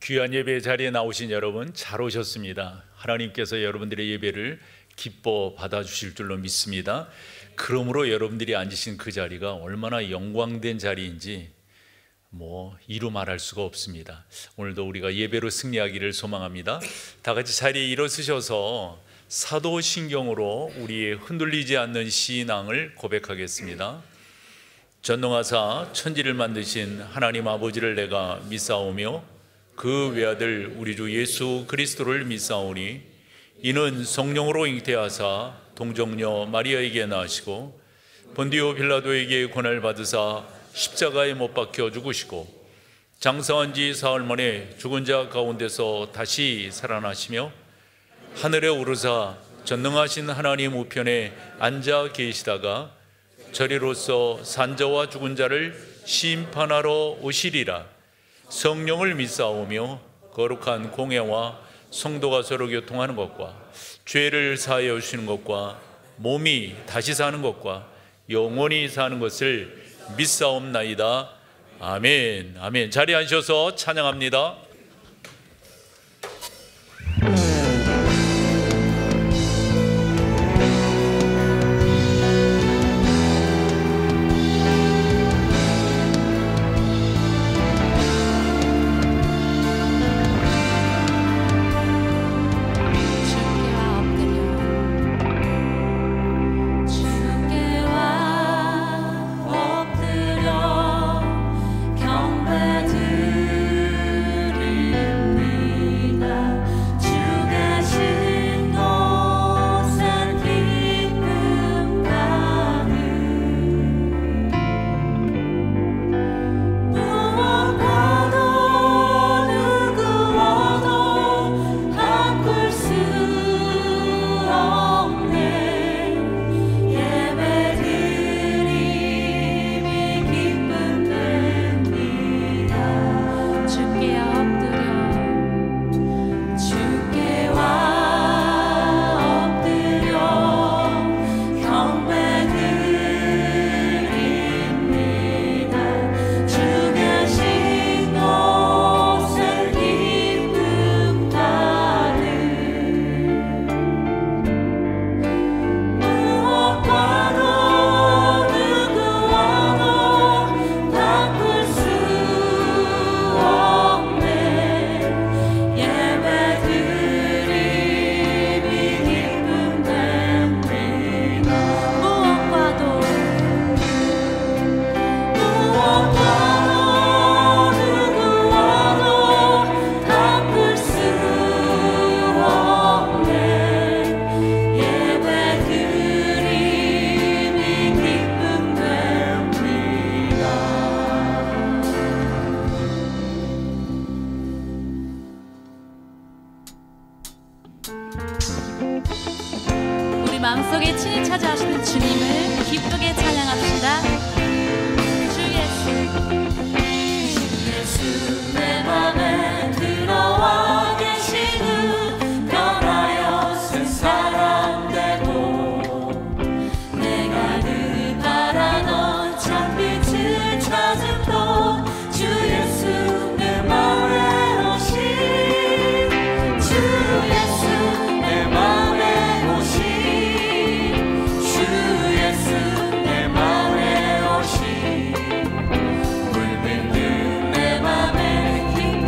귀한 예배 자리에 나오신 여러분 잘 오셨습니다. 하나님께서 여러분들의 예배를 기뻐 받아주실 줄로 믿습니다. 그러므로 여러분들이 앉으신 그 자리가 얼마나 영광된 자리인지 이루 말할 수가 없습니다. 오늘도 우리가 예배로 승리하기를 소망합니다. 다 같이 자리에 일어서셔서 사도신경으로 우리의 흔들리지 않는 신앙을 고백하겠습니다. 전능하사 천지를 만드신 하나님 아버지를 내가 믿사오며 그 외아들 우리 주 예수 그리스도를 믿사오니 이는 성령으로 잉태하사 동정녀 마리아에게 낳으시고 본디오 빌라도에게 고난을 받으사 십자가에 못 박혀 죽으시고 장사한 지 사흘 만에 죽은 자 가운데서 다시 살아나시며 하늘에 오르사 전능하신 하나님 우편에 앉아 계시다가 저리로서 산자와 죽은 자를 심판하러 오시리라. 성령을 믿사오며 거룩한 공예와 성도가 서로 교통하는 것과 죄를 사하여 주시는 것과 몸이 다시 사는 것과 영원히 사는 것을 믿사옵나이다. 아멘. 아멘. 자리에 앉으셔서 찬양합니다. 우리 마음속에 친히 찾아오시는 주님을 기쁘게 찬양합시다. 주 예수 내 맘에 들어와 계시는 변하여 새 사람 되고 내가 늘 바라던 참빛을 찾음도 주 예수 내 맘에 오신 주 예수 내 맘에 오신 주 예수 내 맘에 오신 물들듯 내 맘에 기쁨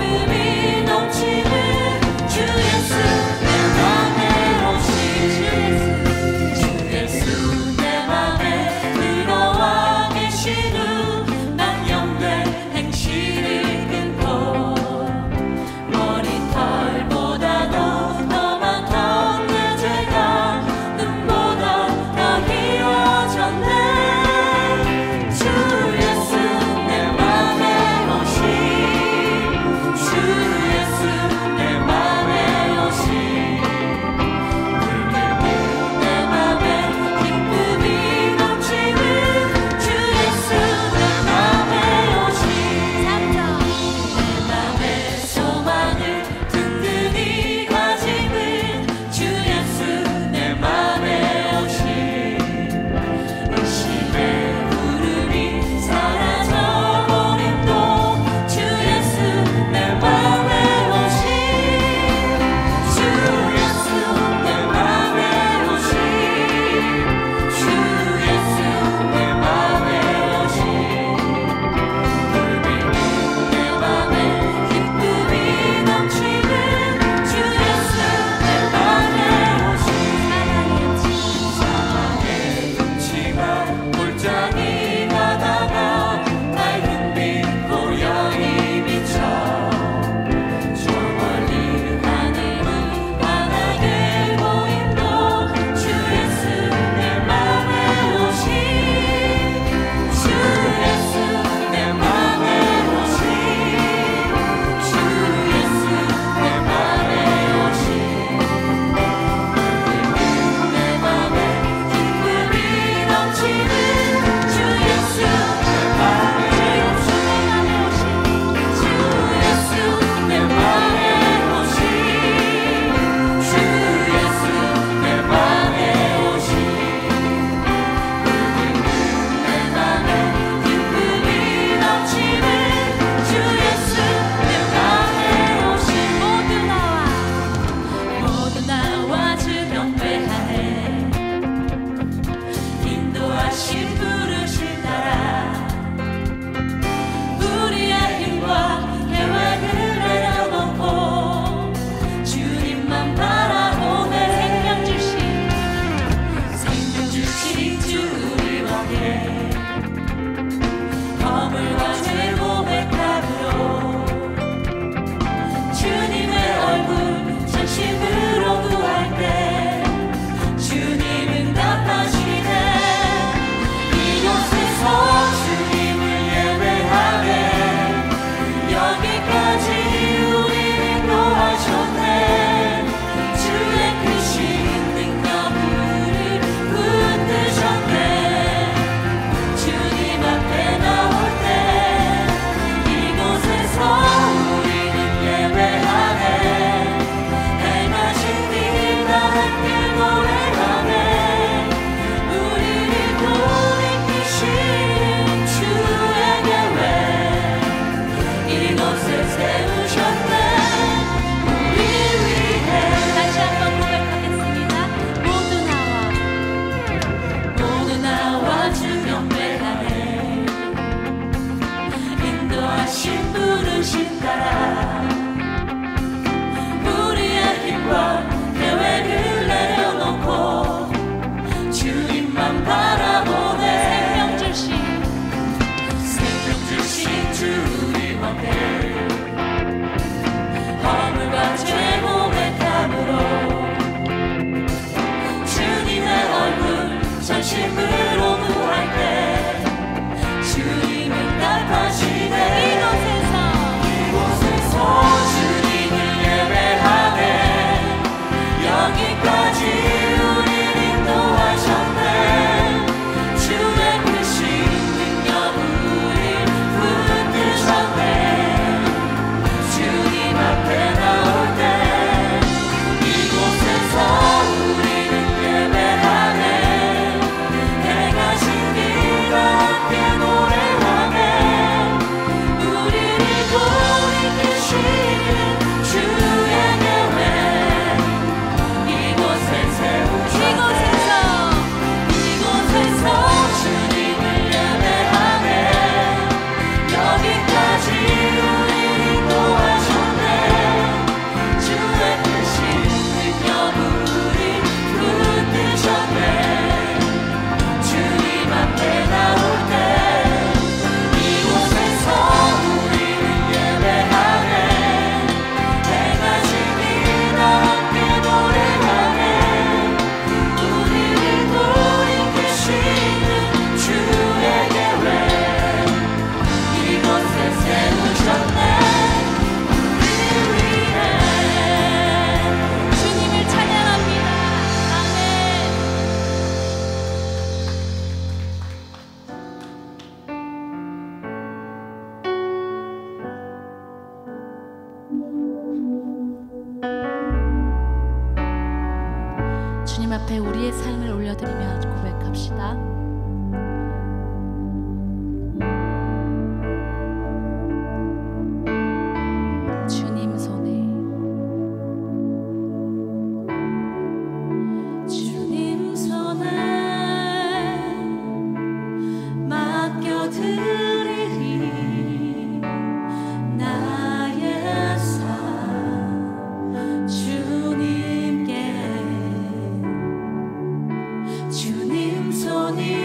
주님 앞에 우리의 삶을 올려드리며 고백합시다. 주님 손에 주님 손에 맡겨드리리 나의 삶 주님께 주님 손이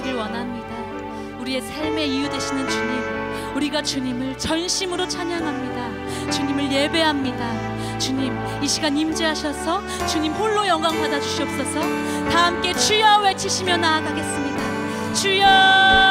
주시길 원합니다. 우리의 삶의 이유 되시는 주님, 우리가 주님을 전심으로 찬양합니다. 주님을 예배합니다. 주님, 이 시간 임재하셔서 주님 홀로 영광 받아 주시옵소서. 다 함께 주여 외치시며 나아가겠습니다. 주여.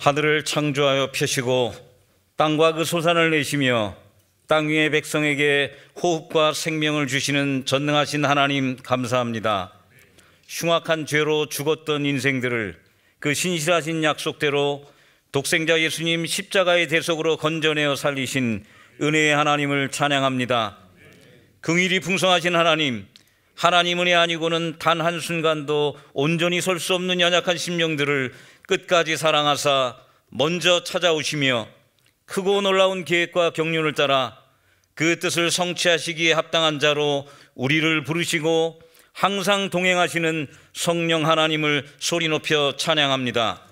하늘을 창조하여 펴시고 땅과 그 소산을 내시며 땅 위의 백성에게 호흡과 생명을 주시는 전능하신 하나님 감사합니다. 흉악한 죄로 죽었던 인생들을 그 신실하신 약속대로 독생자 예수님 십자가의 대속으로 건져내어 살리신 은혜의 하나님을 찬양합니다. 긍휼이 풍성하신 하나님, 하나님 은혜 아니고는 단 한순간도 온전히 설 수 없는 연약한 심령들을 끝까지 사랑하사 먼저 찾아오시며 크고 놀라운 계획과 경륜을 따라 그 뜻을 성취하시기에 합당한 자로 우리를 부르시고 항상 동행하시는 성령 하나님을 소리 높여 찬양합니다.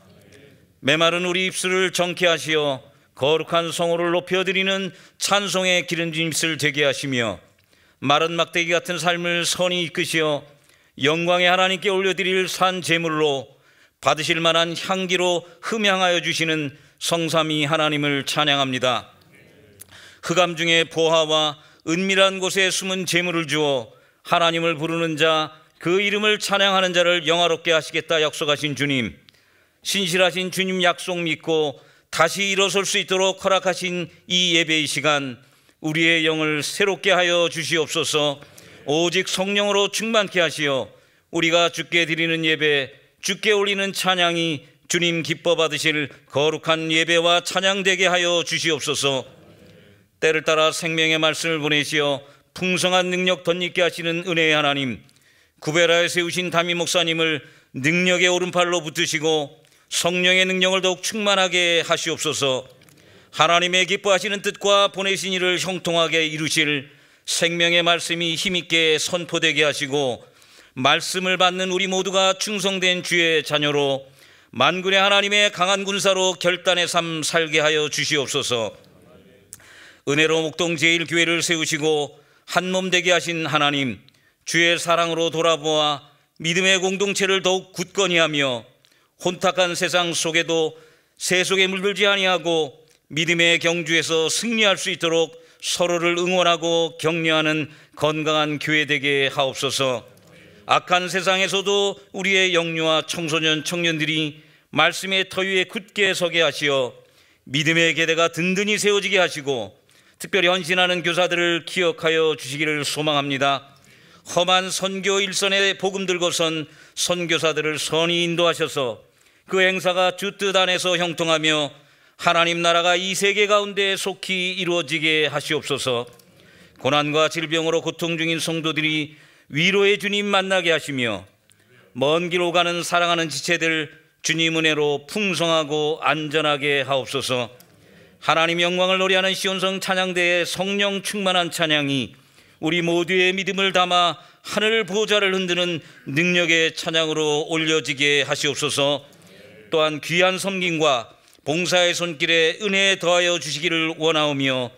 메마른 우리 입술을 정케 하시어 거룩한 성호를 높여드리는 찬송의 기름진 입술 되게 하시며 마른 막대기 같은 삶을 선히 이끄시어 영광의 하나님께 올려드릴 산 제물로 받으실 만한 향기로 흠향하여 주시는 성삼위 하나님을 찬양합니다. 흑암 중에 보화와 은밀한 곳에 숨은 제물을 주어 하나님을 부르는 자, 그 이름을 찬양하는 자를 영화롭게 하시겠다 약속하신 주님, 신실하신 주님 약속 믿고 다시 일어설 수 있도록 허락하신 이 예배의 시간, 우리의 영을 새롭게 하여 주시옵소서. 오직 성령으로 충만케 하시어 우리가 주께 드리는 예배, 주께 올리는 찬양이 주님 기뻐 받으실 거룩한 예배와 찬양되게 하여 주시옵소서. 때를 따라 생명의 말씀을 보내시어 풍성한 능력 덧입게 하시는 은혜의 하나님, 구베라에 세우신 다미 목사님을 능력의 오른팔로 붙드시고 성령의 능력을 더욱 충만하게 하시옵소서. 하나님의 기뻐하시는 뜻과 보내신 일을 형통하게 이루실 생명의 말씀이 힘있게 선포되게 하시고 말씀을 받는 우리 모두가 충성된 주의 자녀로 만군의 하나님의 강한 군사로 결단의 삶 살게 하여 주시옵소서. 은혜로 목동 제1교회를 세우시고 한몸 되게 하신 하나님, 주의 사랑으로 돌아보아 믿음의 공동체를 더욱 굳건히 하며 혼탁한 세상 속에도 세속에 물들지 아니하고 믿음의 경주에서 승리할 수 있도록 서로를 응원하고 격려하는 건강한 교회 되게 하옵소서. 악한 세상에서도 우리의 영유아 청소년 청년들이 말씀의 터 위에 굳게 서게 하시어 믿음의 계대가 든든히 세워지게 하시고 특별히 헌신하는 교사들을 기억하여 주시기를 소망합니다. 험한 선교 일선에 복음 들고선 선교사들을 선히 인도하셔서 그 행사가 주 뜻 안에서 형통하며 하나님 나라가 이 세계 가운데 속히 이루어지게 하시옵소서. 고난과 질병으로 고통 중인 성도들이 위로의 주님 만나게 하시며 먼 길 오가는 사랑하는 지체들 주님 은혜로 풍성하고 안전하게 하옵소서. 하나님 영광을 노래하는 시온성 찬양대의 성령 충만한 찬양이 우리 모두의 믿음을 담아 하늘 보좌를 흔드는 능력의 찬양으로 올려지게 하시옵소서. 또한 귀한 섬김과 봉사의 손길에 은혜 더하여 주시기를 원하오며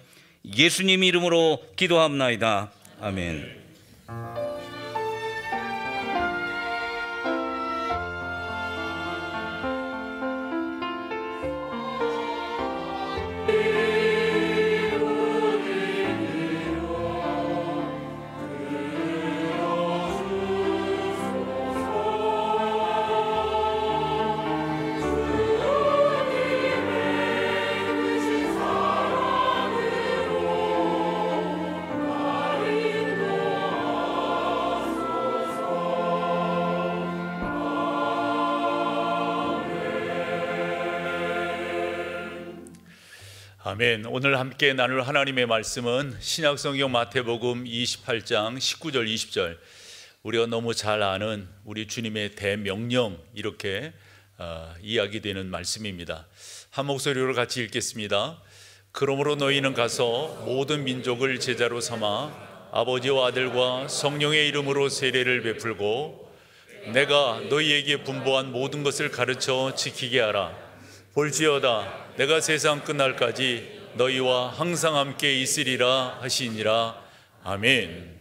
예수님 이름으로 기도합나이다. 아멘. 아멘. 오늘 함께 나눌 하나님의 말씀은 신약성경 마태복음 28장 19절 20절, 우리가 너무 잘 아는 우리 주님의 대명령, 이렇게 이야기되는 말씀입니다. 한 목소리로 같이 읽겠습니다. 그러므로 너희는 가서 모든 민족을 제자로 삼아 아버지와 아들과 성령의 이름으로 세례를 베풀고 내가 너희에게 분부한 모든 것을 가르쳐 지키게 하라. 볼지어다 내가 세상 끝날까지 너희와 항상 함께 있으리라 하시니라. 아멘.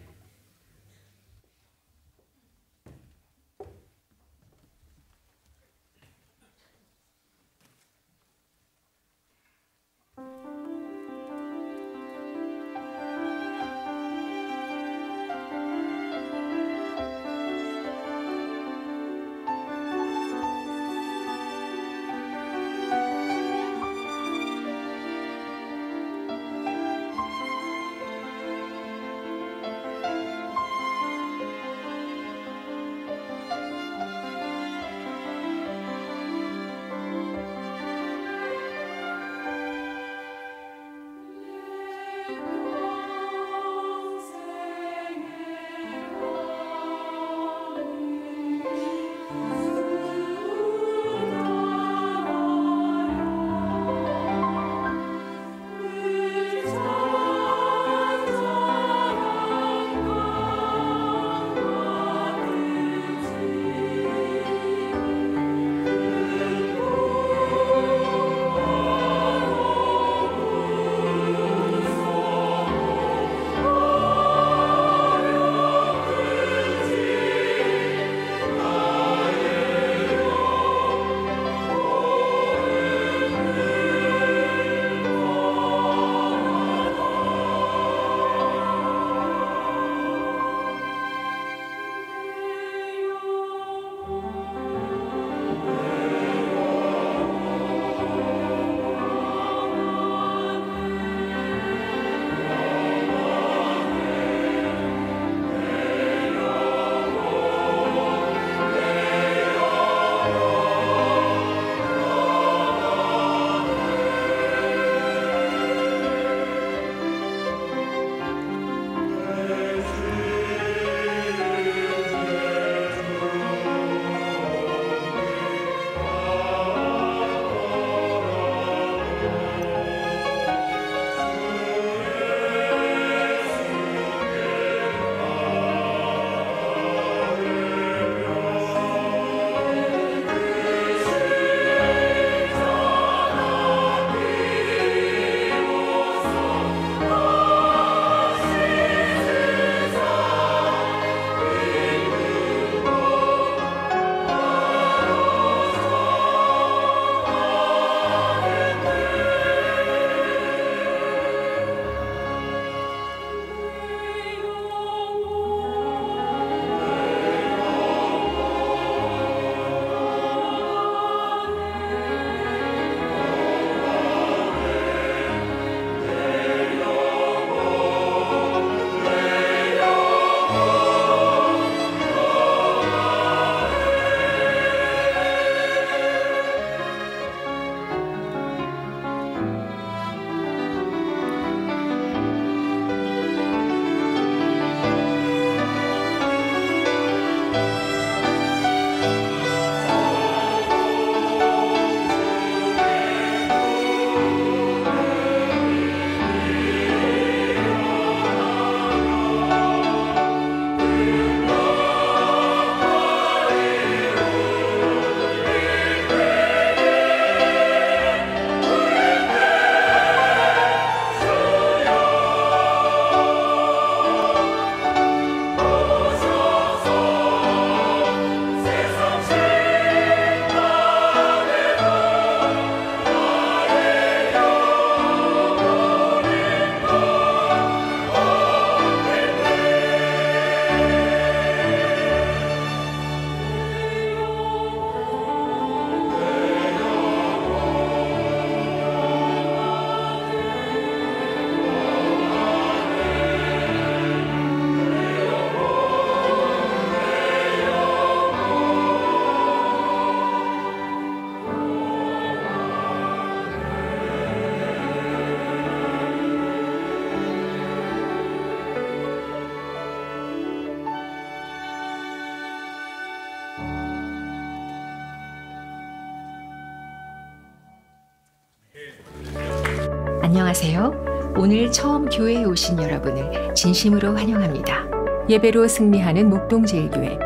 안녕하세요. 오늘 처음 교회에 오신 여러분을 진심으로 환영합니다. 예배로 승리하는 목동제일교회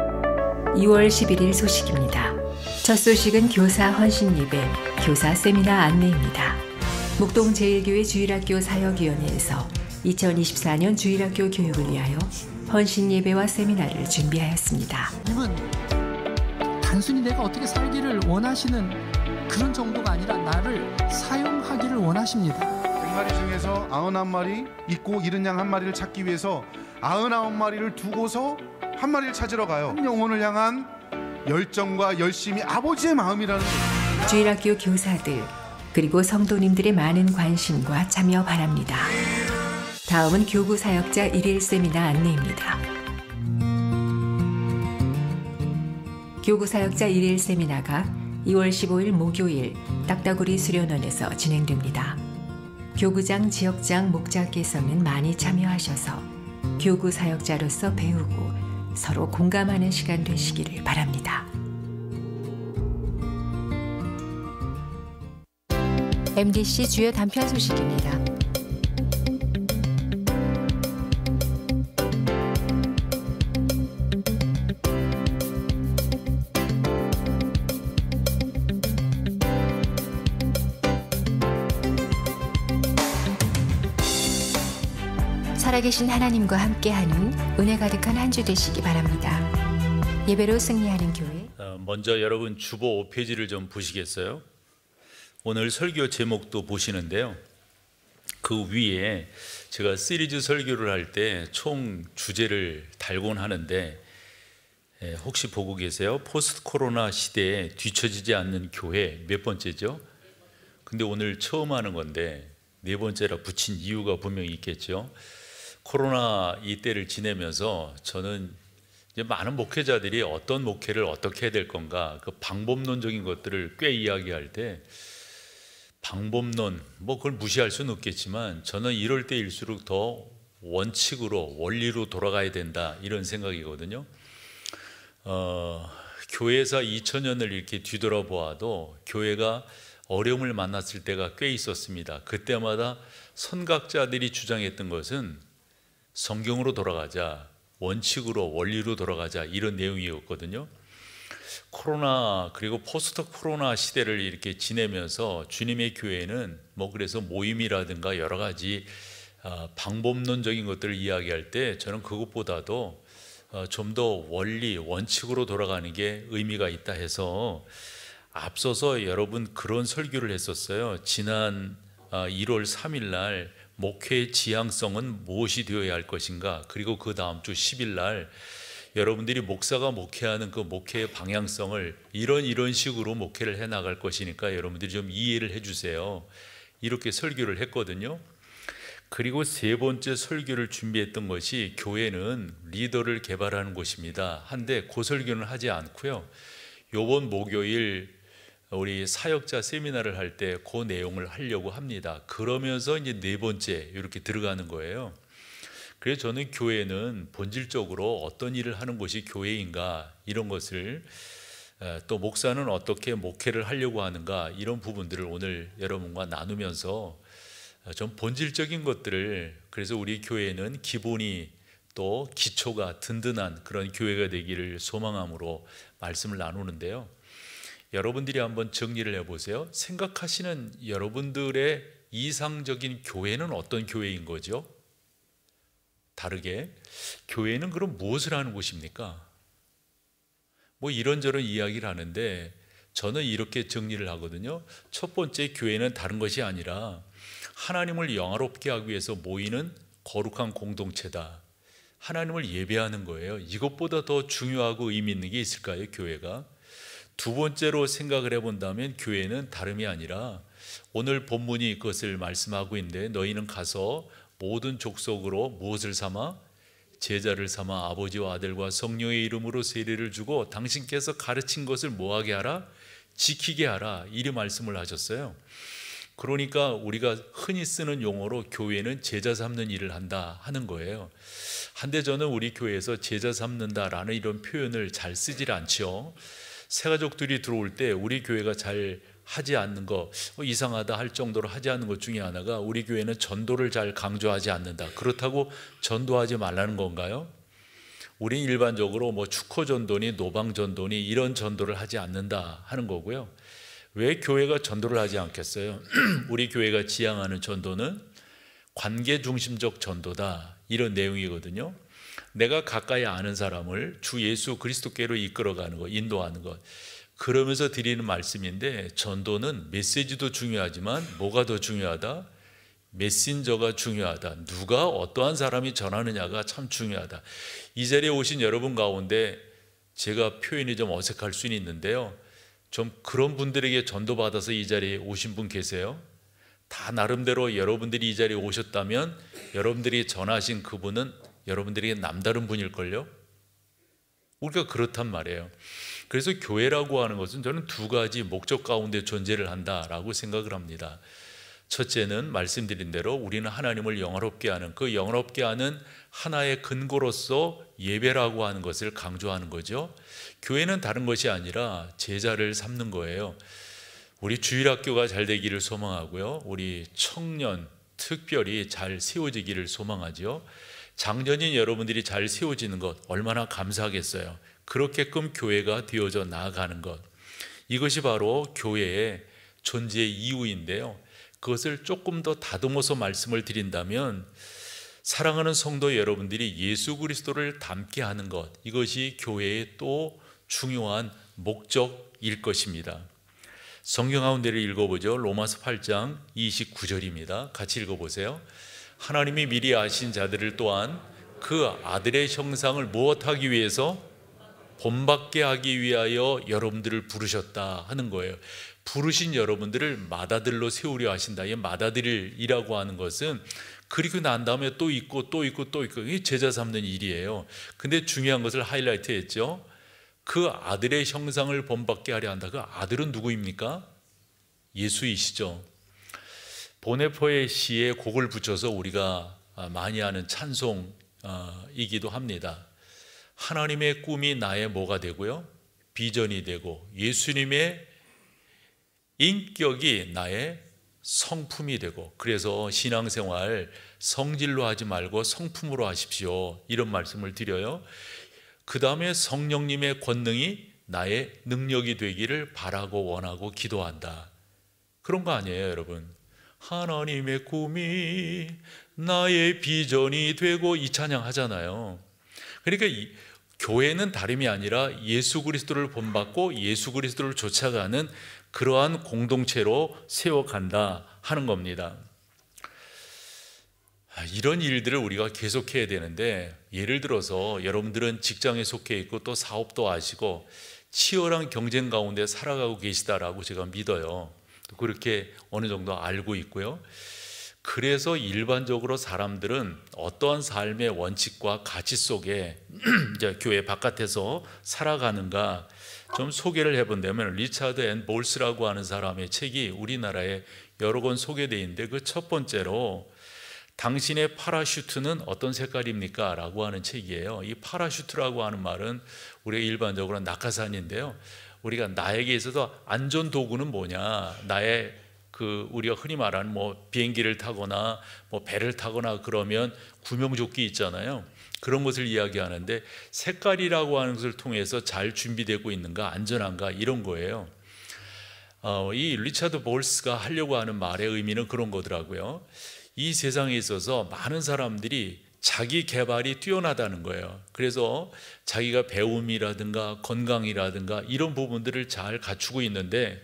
2월 11일 소식입니다. 첫 소식은 교사 헌신 예배, 교사 세미나 안내입니다. 목동제일교회 주일학교 사역위원회에서 2024년 주일학교 교육을 위하여 헌신 예배와 세미나를 준비하였습니다. 님은 단순히 내가 어떻게 살기를 원하시는 그런 정도가 아니라 나를 사용하기를 원하십니다. 100마리 중에서 99마리 있고 잃은 양 1마리를 찾기 위해서 99마리를 두고서 1마리를 찾으러 가요. 한 영혼을 향한 열정과 열심이 아버지의 마음이라는 거예요. 주일학교 교사들 그리고 성도님들의 많은 관심과 참여 바랍니다. 다음은 교구 사역자 1일 세미나 안내입니다. 교구 사역자 1일 세미나가 2월 15일 목요일 딱따구리 수련원에서 진행됩니다. 교구장, 지역장, 목자께서는 많이 참여하셔서 교구 사역자로서 배우고 서로 공감하는 시간 되시기를 바랍니다. MDC 주요 단편 소식입니다. 살아계신 하나님과 함께하는 은혜 가득한 한 주 되시기 바랍니다. 예배로 승리하는 교회. 먼저 여러분 주보 5페이지를 좀 보시겠어요? 오늘 설교 제목도 보시는데요. 그 위에 제가 시리즈 설교를 할 때 총 주제를 달곤 하는데 혹시 보고 계세요? 포스트 코로나 시대에 뒤처지지 않는 교회 몇 번째죠? 근데 오늘 처음 하는 건데 네 번째라 붙인 이유가 분명히 있겠죠. 코로나 이때를 지내면서 저는 이제 많은 목회자들이 어떤 목회를 어떻게 해야 될 건가 그 방법론적인 것들을 꽤 이야기할 때 방법론 뭐 그걸 무시할 수는 없겠지만 저는 이럴 때일수록 더 원칙으로 원리로 돌아가야 된다 이런 생각이거든요. 교회에서 2000년을 이렇게 뒤돌아보아도 교회가 어려움을 만났을 때가 꽤 있었습니다. 그때마다 선각자들이 주장했던 것은 성경으로 돌아가자, 원칙으로 원리로 돌아가자 이런 내용이었거든요. 코로나 그리고 포스트 코로나 시대를 이렇게 지내면서 주님의 교회는 뭐 그래서 모임이라든가 여러 가지 방법론적인 것들을 이야기할 때 저는 그것보다도 좀 더 원리, 원칙으로 돌아가는 게 의미가 있다 해서 앞서서 여러분 그런 설교를 했었어요. 지난 1월 3일 날 목회의 지향성은 무엇이 되어야 할 것인가, 그리고 그 다음 주 10일 날 여러분들이 목사가 목회하는 그 목회의 방향성을 이런 식으로 목회를 해 나갈 것이니까 여러분들이 좀 이해를 해 주세요. 이렇게 설교를 했거든요. 그리고 세 번째 설교를 준비했던 것이 교회는 리더를 개발하는 곳입니다. 한데 그 설교는 하지 않고요. 이번 목요일 우리 사역자 세미나를 할 때 그 내용을 하려고 합니다. 그러면서 이제 네 번째 이렇게 들어가는 거예요. 그래서 저는 교회는 본질적으로 어떤 일을 하는 곳이 교회인가 이런 것을 또 목사는 어떻게 목회를 하려고 하는가 이런 부분들을 오늘 여러분과 나누면서 좀 본질적인 것들을, 그래서 우리 교회는 기본이 또 기초가 든든한 그런 교회가 되기를 소망함으로 말씀을 나누는데요. 여러분들이 한번 정리를 해보세요. 생각하시는 여러분들의 이상적인 교회는 어떤 교회인 거죠? 다르게 교회는 그럼 무엇을 하는 곳입니까? 뭐 이런저런 이야기를 하는데 저는 이렇게 정리를 하거든요. 첫 번째, 교회는 다른 것이 아니라 하나님을 영화롭게 하기 위해서 모이는 거룩한 공동체다. 하나님을 예배하는 거예요. 이것보다 더 중요하고 의미 있는 게 있을까요, 교회가? 두 번째로 생각을 해본다면 교회는 다름이 아니라 오늘 본문이 그것을 말씀하고 있는데 너희는 가서 모든 족속으로 무엇을 삼아? 제자를 삼아 아버지와 아들과 성령의 이름으로 세례를 주고 당신께서 가르친 것을 뭐하게 하라? 지키게 하라. 이리 말씀을 하셨어요. 그러니까 우리가 흔히 쓰는 용어로 교회는 제자 삼는 일을 한다 하는 거예요. 한데 저는 우리 교회에서 제자 삼는다라는 이런 표현을 잘 쓰질 않죠. 새 가족들이 들어올 때 우리 교회가 잘 하지 않는 거, 이상하다 할 정도로 하지 않는 것 중에 하나가 우리 교회는 전도를 잘 강조하지 않는다. 그렇다고 전도하지 말라는 건가요? 우린 일반적으로 뭐 축호 전도니 노방 전도니 이런 전도를 하지 않는다 하는 거고요. 왜 교회가 전도를 하지 않겠어요? 우리 교회가 지향하는 전도는 관계 중심적 전도다, 이런 내용이거든요. 내가 가까이 아는 사람을 주 예수 그리스도께로 이끌어가는 것, 인도하는 것, 그러면서 드리는 말씀인데, 전도는 메시지도 중요하지만 뭐가 더 중요하다? 메신저가 중요하다. 누가 어떠한 사람이 전하느냐가 참 중요하다. 이 자리에 오신 여러분 가운데 제가 표현이 좀 어색할 수는 있는데요, 좀 그런 분들에게 전도받아서 이 자리에 오신 분 계세요? 다 나름대로 여러분들이 이 자리에 오셨다면 여러분들이 전하신 그분은 여러분들에게 남다른 분일걸요? 우리가 그렇단 말이에요. 그래서 교회라고 하는 것은 저는 두 가지 목적 가운데 존재를 한다라고 생각을 합니다. 첫째는 말씀드린 대로 우리는 하나님을 영화롭게 하는, 그 영화롭게 하는 하나의 근거로서 예배라고 하는 것을 강조하는 거죠. 교회는 다른 것이 아니라 제자를 삼는 거예요. 우리 주일학교가 잘 되기를 소망하고요, 우리 청년 특별히 잘 세워지기를 소망하죠. 장년인 여러분들이 잘 세워지는 것 얼마나 감사하겠어요. 그렇게끔 교회가 되어져 나아가는 것, 이것이 바로 교회의 존재의 이유인데요, 그것을 조금 더 다듬어서 말씀을 드린다면 사랑하는 성도 여러분들이 예수 그리스도를 닮게 하는 것, 이것이 교회의 또 중요한 목적일 것입니다. 성경 가운데를 읽어보죠. 로마서 8장 29절입니다. 같이 읽어보세요. 하나님이 미리 아신 자들을 또한 그 아들의 형상을 무엇하기 위해서? 본받게 하기 위하여 여러분들을 부르셨다 하는 거예요. 부르신 여러분들을 맏아들로 세우려 하신다. 이 맏아들이라고 하는 것은 그리고 난 다음에 또 있고 또 있고 또 있고, 이게 제자 삼는 일이에요. 근데 중요한 것을 하이라이트 했죠. 그 아들의 형상을 본받게 하려 한다. 그 아들은 누구입니까? 예수이시죠. 보네포의 시에 곡을 붙여서 우리가 많이 하는 찬송이기도 합니다. 하나님의 꿈이 나의 뭐가 되고요? 비전이 되고, 예수님의 인격이 나의 성품이 되고, 그래서 신앙생활 성질로 하지 말고 성품으로 하십시오, 이런 말씀을 드려요. 그 다음에 성령님의 권능이 나의 능력이 되기를 바라고 원하고 기도한다. 그런 거 아니에요, 여러분? 하나님의 꿈이 나의 비전이 되고, 이 찬양 하잖아요. 그러니까 교회는 다름이 아니라 예수 그리스도를 본받고 예수 그리스도를 쫓아가는 그러한 공동체로 세워간다 하는 겁니다. 이런 일들을 우리가 계속해야 되는데, 예를 들어서 여러분들은 직장에 속해 있고 또 사업도 하시고 치열한 경쟁 가운데 살아가고 계시다라고 제가 믿어요. 그렇게 어느 정도 알고 있고요. 그래서 일반적으로 사람들은 어떠한 삶의 원칙과 가치 속에 이제 교회 바깥에서 살아가는가 좀 소개를 해본다면, 리차드 앤 볼스라고 하는 사람의 책이 우리나라에 여러 권 소개되어 있는데, 그 첫 번째로 당신의 파라슈트는 어떤 색깔입니까? 라고 하는 책이에요. 이 파라슈트라고 하는 말은 우리가 일반적으로 낙하산인데요, 우리가 나에게 있어서 안전 도구는 뭐냐, 나의 우리가 흔히 말하는 뭐 비행기를 타거나 뭐 배를 타거나 그러면 구명조끼 있잖아요. 그런 것을 이야기하는데, 색깔이라고 하는 것을 통해서 잘 준비되고 있는가, 안전한가, 이런 거예요. 이 리차드 볼스가 하려고 하는 말의 의미는 그런 거더라고요. 이 세상에 있어서 많은 사람들이 자기 개발이 뛰어나다는 거예요. 그래서 자기가 배움이라든가 건강이라든가 이런 부분들을 잘 갖추고 있는데,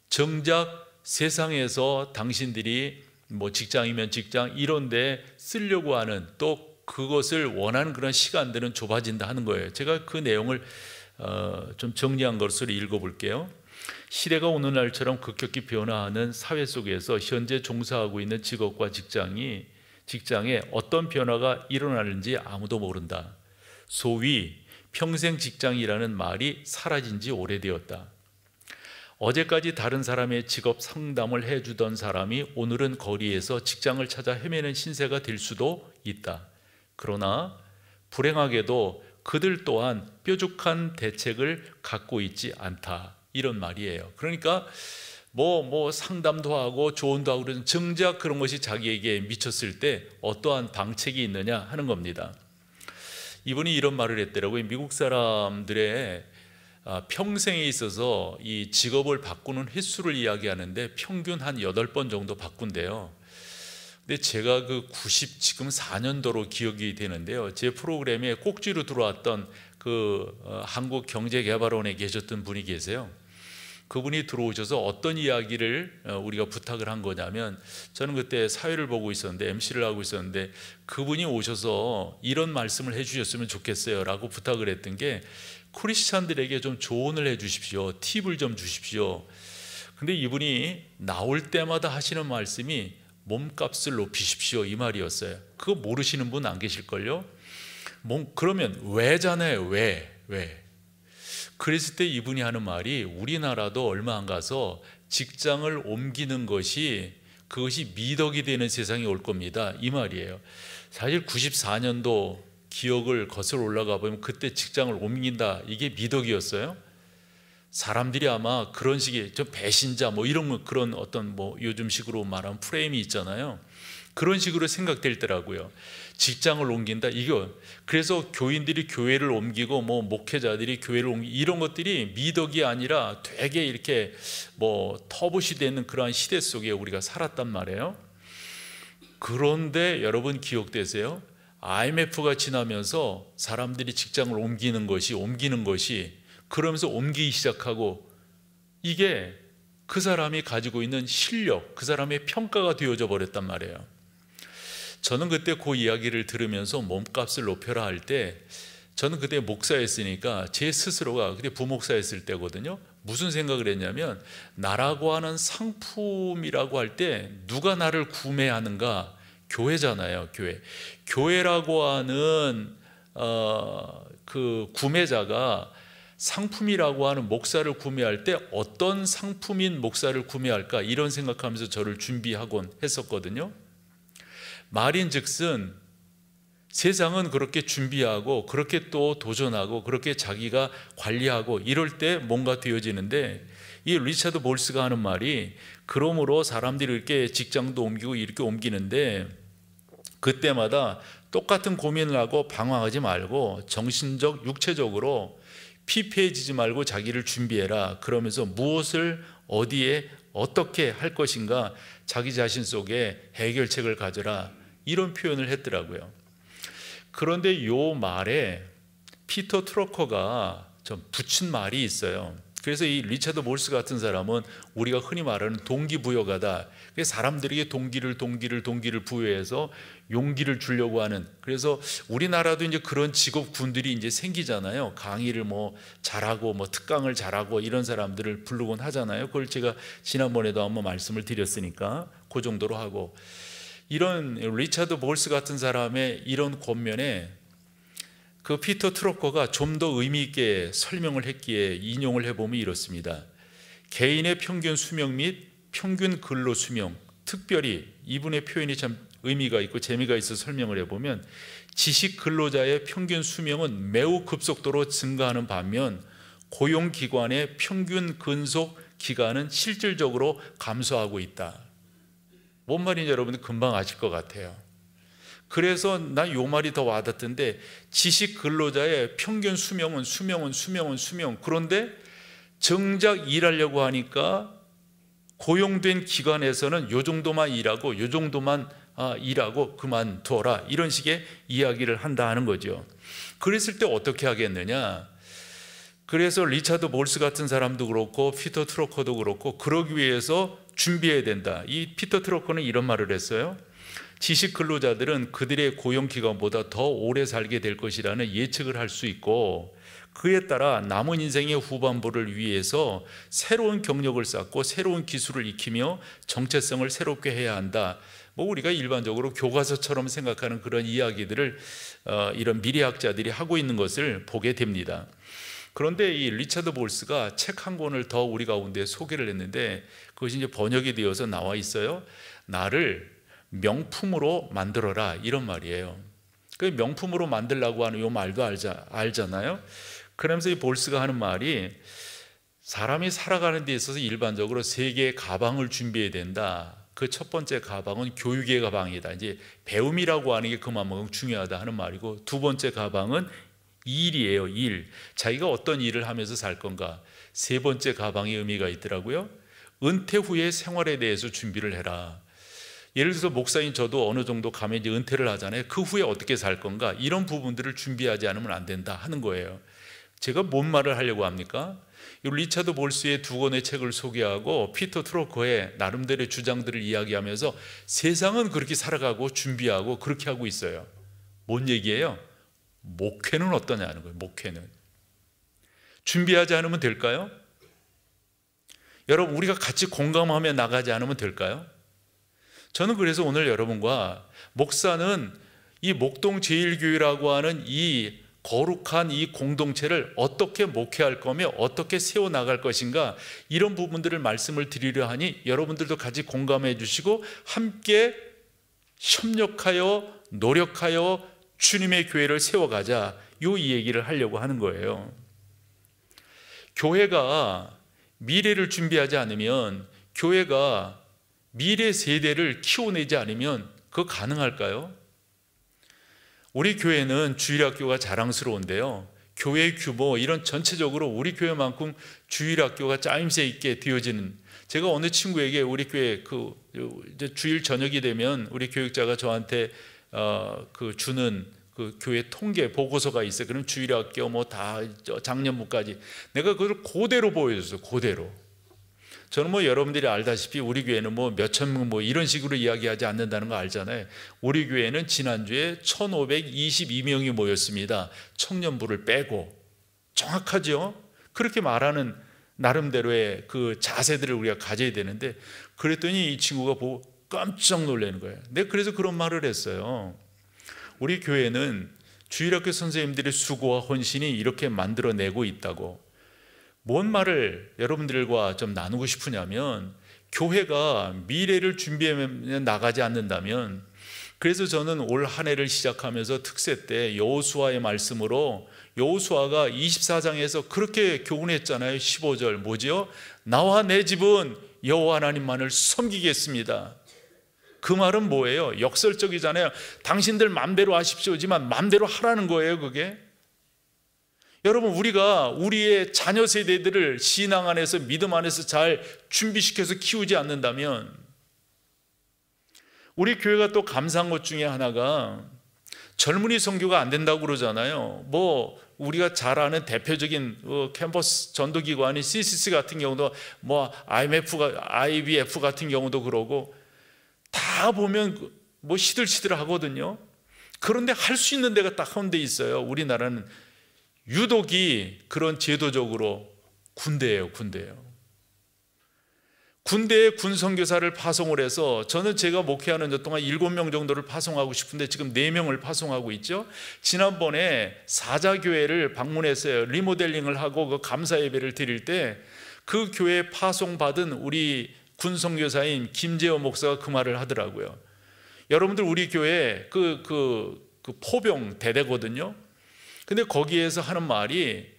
정작 세상에서 당신들이 뭐 직장이면 직장 이런 데 쓰려고 하는, 또 그것을 원하는 그런 시간들은 좁아진다 하는 거예요. 제가 그 내용을 좀 정리한 것으로 읽어볼게요. 시대가 오늘날처럼 급격히 변화하는 사회 속에서 현재 종사하고 있는 직업과 직장에 어떤 변화가 일어나는지 아무도 모른다. 소위 평생 직장이라는 말이 사라진 지 오래되었다. 어제까지 다른 사람의 직업 상담을 해주던 사람이 오늘은 거리에서 직장을 찾아 헤매는 신세가 될 수도 있다. 그러나 불행하게도 그들 또한 뾰족한 대책을 갖고 있지 않다, 이런 말이에요. 그러니까 뭐 상담도 하고 조언도 하고 그런 정작 그런 것이 자기에게 미쳤을 때 어떠한 방책이 있느냐 하는 겁니다. 이분이 이런 말을 했더라고요. 미국 사람들의 평생에 있어서 이 직업을 바꾸는 횟수를 이야기하는데 평균 한 8번 정도 바꾼대요. 근데 제가 지금 4년도로 기억이 되는데요. 제 프로그램에 꼭지로 들어왔던 한국경제개발원에 계셨던 분이 계세요. 그분이 들어오셔서 어떤 이야기를 우리가 부탁을 한 거냐면, 저는 그때 사회를 보고 있었는데 MC를 하고 있었는데 그분이 오셔서 이런 말씀을 해주셨으면 좋겠어요 라고 부탁을 했던 게, 크리스찬들에게 좀 조언을 해 주십시오, 팁을 좀 주십시오. 근데 이분이 나올 때마다 하시는 말씀이 몸값을 높이십시오, 이 말이었어요. 그거 모르시는 분 안 계실걸요? 그러면 왜잖아요. 왜? 그랬을 때 이분이 하는 말이, 우리나라도 얼마 안 가서 직장을 옮기는 것이 그것이 미덕이 되는 세상이 올 겁니다, 이 말이에요. 사실 94년도 기억을 거슬러 올라가 보면 그때 직장을 옮긴다, 이게 미덕이었어요. 사람들이 아마 그런 식의 좀 배신자 이런 그런 어떤 요즘식으로 말하면 프레임이 있잖아요. 그런 식으로 생각될 더라고요. 직장을 옮긴다, 이거. 그래서 교인들이 교회를 옮기고 목회자들이 교회를 옮기고 이런 것들이 미덕이 아니라 되게 이렇게 터부시 되는 그러한 시대 속에 우리가 살았단 말이에요. 그런데 여러분 기억되세요? IMF가 지나면서 사람들이 직장을 옮기는 것이 그러면서 옮기기 시작하고, 이게 그 사람이 가지고 있는 실력, 그 사람의 평가가 되어져 버렸단 말이에요. 저는 그때 그 이야기를 들으면서 몸값을 높여라 할 때, 저는 그때 목사였으니까 제 스스로가 그때 부목사였을 때거든요. 무슨 생각을 했냐면, 나라고 하는 상품이라고 할 때 누가 나를 구매하는가? 교회잖아요. 교회라고 하는 그 구매자가 상품이라고 하는 목사를 구매할 때 어떤 상품인 목사를 구매할까, 이런 생각하면서 저를 준비하곤 했었거든요. 말인즉슨 세상은 그렇게 준비하고 그렇게 또 도전하고 그렇게 자기가 관리하고 이럴 때 뭔가 되어지는데, 이 리차드 볼스가 하는 말이, 그러므로 사람들이 이렇게 직장도 옮기고 이렇게 옮기는데 그때마다 똑같은 고민을 하고 방황하지 말고 정신적, 육체적으로 피폐해지지 말고 자기를 준비해라. 그러면서 무엇을 어디에 어떻게 할 것인가 자기 자신 속에 해결책을 가져라, 이런 표현을 했더라고요. 그런데 이 말에 피터 트러커가 좀 붙인 말이 있어요. 그래서 이 리차드 몰스 같은 사람은 우리가 흔히 말하는 동기부여가다. 사람들에게 동기를 부여해서 용기를 주려고 하는. 그래서 우리나라도 이제 그런 직업군들이 이제 생기잖아요. 강의를 잘하고 특강을 잘하고 이런 사람들을 부르곤 하잖아요. 그걸 제가 지난번에도 한번 말씀을 드렸으니까 그 정도로 하고, 이런 리차드 몰스 같은 사람의 이런 권면에 그 피터 트러커가 좀 더 의미 있게 설명을 했기에 인용을 해보면 이렇습니다. 개인의 평균 수명 및 평균 근로 수명, 특별히 이분의 표현이 참 의미가 있고 재미가 있어 설명을 해보면, 지식 근로자의 평균 수명은 매우 급속도로 증가하는 반면 고용기관의 평균 근속 기간은 실질적으로 감소하고 있다. 뭔 말인지 여러분들 금방 아실 것 같아요. 그래서 난 요 말이 더 와닿던데, 지식 근로자의 평균 수명은 그런데 정작 일하려고 하니까 고용된 기관에서는 요 정도만 일하고 일하고 그만둬라, 이런 식의 이야기를 한다 하는 거죠. 그랬을 때 어떻게 하겠느냐? 그래서 리차드 몰스 같은 사람도 그렇고 피터 트러커도 그렇고 그러기 위해서 준비해야 된다. 이 피터 트러커는 이런 말을 했어요. 지식 근로자들은 그들의 고용기간보다 더 오래 살게 될 것이라는 예측을 할 수 있고, 그에 따라 남은 인생의 후반부를 위해서 새로운 경력을 쌓고 새로운 기술을 익히며 정체성을 새롭게 해야 한다. 우리가 일반적으로 교과서처럼 생각하는 그런 이야기들을 이런 미래학자들이 하고 있는 것을 보게 됩니다. 그런데 이 리차드 볼스가 책 한 권을 더 우리 가운데 소개를 했는데, 그것이 이제 번역이 되어서 나와 있어요. 나를 명품으로 만들어라, 이런 말이에요. 그 명품으로 만들라고 하는 이 말도 알잖아요. 그러면서 이 볼스가 하는 말이 사람이 살아가는 데 있어서 일반적으로 3개의 가방을 준비해야 된다. 그 첫 번째 가방은 교육의 가방이다. 이제 배움이라고 하는 게 그만큼 중요하다 하는 말이고, 두 번째 가방은 일이에요. 일. 자기가 어떤 일을 하면서 살 건가. 세 번째 가방의 의미가 있더라고요. 은퇴 후의 생활에 대해서 준비를 해라. 예를 들어서 목사인 저도 어느 정도 가면 이제 은퇴를 하잖아요. 그 후에 어떻게 살 건가, 이런 부분들을 준비하지 않으면 안 된다 하는 거예요. 제가 뭔 말을 하려고 합니까? 리차드 볼스의 2권의 책을 소개하고 피터 트로커의 나름대로의 주장들을 이야기하면서 세상은 그렇게 살아가고 준비하고 그렇게 하고 있어요. 뭔 얘기예요? 목회는 어떠냐는 거예요. 목회는 준비하지 않으면 될까요? 여러분, 우리가 같이 공감하며 나가지 않으면 될까요? 저는 그래서 오늘 여러분과 목사는 이 목동 제일교회라고 하는 이 거룩한 이 공동체를 어떻게 목회할 거며 어떻게 세워나갈 것인가, 이런 부분들을 말씀을 드리려 하니 여러분들도 같이 공감해 주시고 함께 협력하여 노력하여 주님의 교회를 세워가자, 이 얘기를 하려고 하는 거예요. 교회가 미래를 준비하지 않으면, 교회가 미래 세대를 키워내지 않으면 그거 가능할까요? 우리 교회는 주일학교가 자랑스러운데요, 교회 규모 이런 전체적으로 우리 교회만큼 주일학교가 짜임새 있게 되어지는, 제가 어느 친구에게 우리 교회 이제 주일 저녁이 되면 우리 교육자가 저한테 주는 그 교회 통계 보고서가 있어요. 그럼 주일학교 뭐 다 작년부까지 내가 그걸 그대로 보여줬어요. 그대로. 저는 뭐 여러분들이 알다시피 우리 교회는 뭐 몇천 명 뭐 이런 식으로 이야기하지 않는다는 거 알잖아요. 우리 교회는 지난주에 1522명이 모였습니다. 청년부를 빼고. 정확하죠? 그렇게 말하는 나름대로의 그 자세들을 우리가 가져야 되는데, 그랬더니 이 친구가 보고 깜짝 놀라는 거예요. 내가 그래서 그런 말을 했어요. 우리 교회는 주일학교 선생님들의 수고와 헌신이 이렇게 만들어내고 있다고. 뭔 말을 여러분들과 좀 나누고 싶으냐면, 교회가 미래를 준비해 나가지 않는다면, 그래서 저는 올 한 해를 시작하면서 특세 때 여호수아의 말씀으로, 여호수아가 24장에서 그렇게 교훈했잖아요. 15절 뭐죠? 나와 내 집은 여호와 하나님만을 섬기겠습니다. 그 말은 뭐예요? 역설적이잖아요. 당신들 맘대로 하십시오지만 맘대로 하라는 거예요. 그게 여러분, 우리가 우리의 자녀 세대들을 신앙 안에서 믿음 안에서 잘 준비시켜서 키우지 않는다면, 우리 교회가 또 감사한 것 중에 하나가 젊은이 선교가 안 된다고 그러잖아요. 뭐 우리가 잘 아는 대표적인 캠퍼스 전도기관인 CCC 같은 경우도 뭐 IBF 같은 경우도 그러고 다 보면 뭐 시들시들 하거든요. 그런데 할 수 있는 데가 딱 한 데 있어요. 우리나라는 유독이 그런 제도적으로 군대예요. 군대에 군선교사를 파송을 해서, 저는 제가 목회하는 저 동안 7명 정도를 파송하고 싶은데 지금 4명을 파송하고 있죠. 지난번에 사자교회를 방문했어요. 리모델링을 하고 그 감사 예배를 드릴 때 그 교회에 파송받은 우리 군선교사인 김재호 목사가 그 말을 하더라고요. 여러분들, 우리 교회 그 포병 대대거든요. 근데 거기에서 하는 말이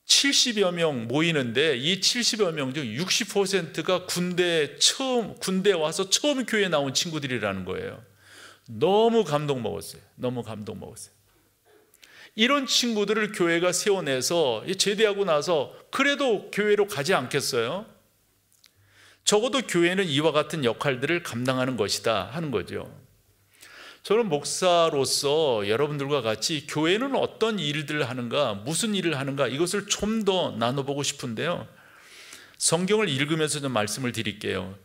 70여 명 모이는데 이 70여 명 중 60%가 군대 와서 처음 교회에 나온 친구들이라는 거예요. 너무 감동 먹었어요. 이런 친구들을 교회가 세워내서 제대하고 나서 그래도 교회로 가지 않겠어요? 적어도 교회는 이와 같은 역할들을 감당하는 것이다 하는 거죠. 저는 목사로서 여러분들과 같이 교회는 어떤 일들을 하는가, 무슨 일을 하는가, 이것을 좀 더 나눠보고 싶은데요. 성경을 읽으면서 좀 말씀을 드릴게요.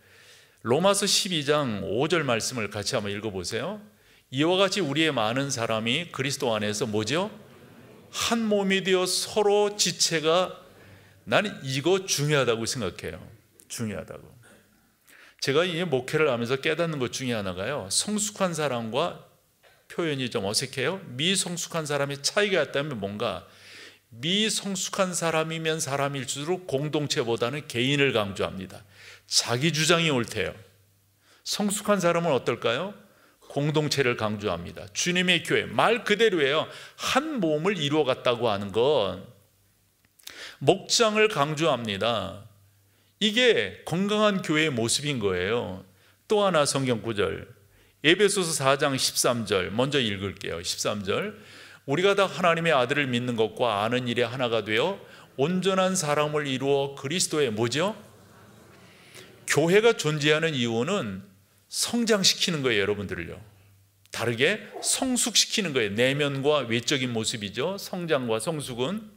로마서 12장 5절 말씀을 같이 한번 읽어보세요. 이와 같이 우리의 많은 사람이 그리스도 안에서 뭐죠? 한 몸이 되어 서로 지체가, 나는 이거 중요하다고 생각해요. 중요하다고. 제가 이 목회를 하면서 깨닫는 것 중에 하나가요, 성숙한 사람과, 표현이 좀 어색해요, 미성숙한 사람의 차이가 있다면 뭔가, 미성숙한 사람이면 사람일수록 공동체보다는 개인을 강조합니다. 자기 주장이 옳대요. 성숙한 사람은 어떨까요? 공동체를 강조합니다. 주님의 교회, 말 그대로예요. 한 몸을 이루어갔다고 하는 건 목장을 강조합니다. 이게 건강한 교회의 모습인 거예요. 또 하나 성경 구절, 에베소서 4장 13절 먼저 읽을게요. 13절, 우리가 다 하나님의 아들을 믿는 것과 아는 일에 하나가 되어 온전한 사람을 이루어 그리스도의 뭐죠? 교회가 존재하는 이유는 성장시키는 거예요. 여러분들을요, 다르게 성숙시키는 거예요. 내면과 외적인 모습이죠. 성장과 성숙은.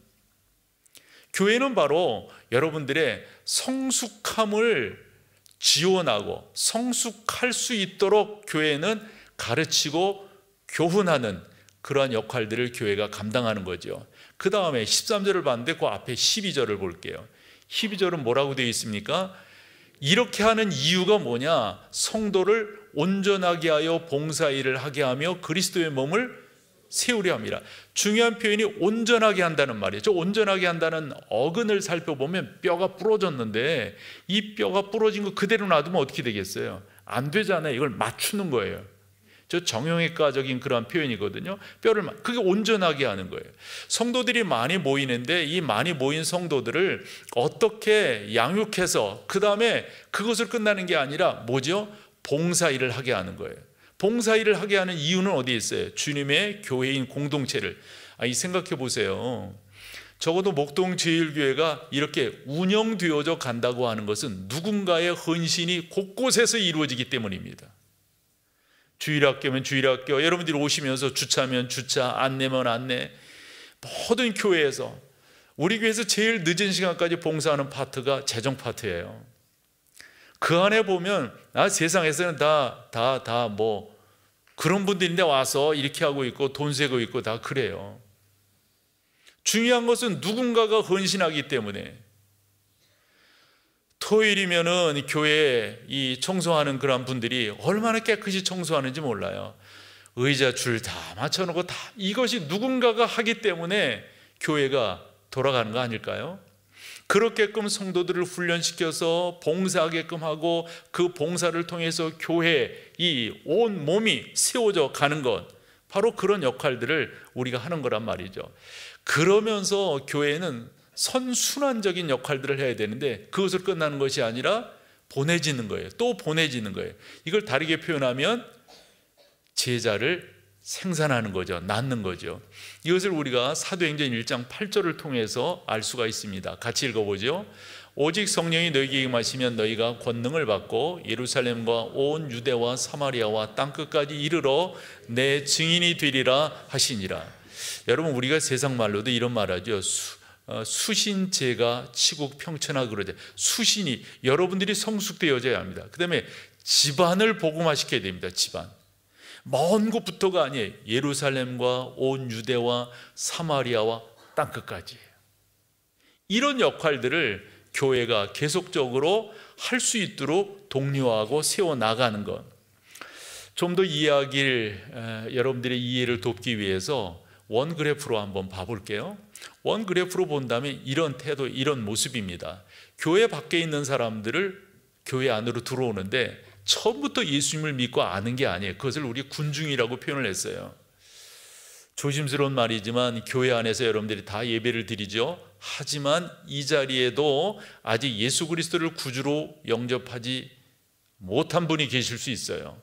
교회는 바로 여러분들의 성숙함을 지원하고 성숙할 수 있도록 교회는 가르치고 교훈하는 그러한 역할들을 교회가 감당하는 거죠. 그 다음에 13절을 봤는데 그 앞에 12절을 볼게요. 12절은 뭐라고 되어 있습니까? 이렇게 하는 이유가 뭐냐? 성도를 온전하게 하여 봉사일을 하게 하며 그리스도의 몸을 세우려 합니다. 중요한 표현이 온전하게 한다는 말이에요. 온전하게 한다는 어근을 살펴보면 뼈가 부러졌는데 이 뼈가 부러진 거 그대로 놔두면 어떻게 되겠어요? 안 되잖아요. 이걸 맞추는 거예요. 저 정형외과적인 그런 표현이거든요. 그게 온전하게 하는 거예요. 성도들이 많이 모이는데 이 많이 모인 성도들을 어떻게 양육해서 그 다음에 그것을 끝나는 게 아니라 뭐죠? 봉사일을 하게 하는 거예요. 봉사일을 하게 하는 이유는 어디에 있어요? 주님의 교회인 공동체를. 이 생각해 보세요. 적어도 목동제일교회가 이렇게 운영되어져 간다고 하는 것은 누군가의 헌신이 곳곳에서 이루어지기 때문입니다. 주일학교면 주일학교, 여러분들이 오시면서 주차면 주차, 안내면 안내, 모든 교회에서, 우리 교회에서 제일 늦은 시간까지 봉사하는 파트가 재정 파트예요. 그 안에 보면 세상에서는 다 뭐 그런 분들인데 와서 이렇게 하고 있고 돈 세고 있고 다 그래요. 중요한 것은 누군가가 헌신하기 때문에. 토요일이면은 교회에 이 청소하는 그런 분들이 얼마나 깨끗이 청소하는지 몰라요. 의자 줄 다 맞춰놓고 다, 이것이 누군가가 하기 때문에 교회가 돌아가는 거 아닐까요? 그렇게끔 성도들을 훈련시켜서 봉사하게끔 하고 그 봉사를 통해서 교회 이 온 몸이 세워져 가는 것, 바로 그런 역할들을 우리가 하는 거란 말이죠. 그러면서 교회는 선순환적인 역할들을 해야 되는데 그것을 끝나는 것이 아니라 보내지는 거예요. 또 보내지는 거예요. 이걸 다르게 표현하면 제자를 생산하는 거죠. 낳는 거죠. 이것을 우리가 사도행전 1장 8절을 통해서 알 수가 있습니다. 같이 읽어보죠. 오직 성령이 너희에게 임하시면 너희가 권능을 받고 예루살렘과 온 유대와 사마리아와 땅끝까지 이르러 내 증인이 되리라 하시니라. 여러분, 우리가 세상 말로도 이런 말하죠. 수신제가 치국 평천하 그러죠. 수신이, 여러분들이 성숙되어져야 합니다. 그 다음에 집안을 복음화시켜야 됩니다. 집안. 먼 곳부터가 아니에요. 예루살렘과 온 유대와 사마리아와 땅끝까지. 이런 역할들을 교회가 계속적으로 할 수 있도록 독려하고 세워나가는 것. 좀 더 이해하길, 여러분들의 이해를 돕기 위해서 원 그래프로 한번 봐볼게요. 원 그래프로 본다면 이런 태도, 이런 모습입니다. 교회 밖에 있는 사람들을 교회 안으로 들어오는데 처음부터 예수님을 믿고 아는 게 아니에요. 그것을 우리 군중이라고 표현을 했어요. 조심스러운 말이지만 교회 안에서 여러분들이 다 예배를 드리죠. 하지만 이 자리에도 아직 예수 그리스도를 구주로 영접하지 못한 분이 계실 수 있어요.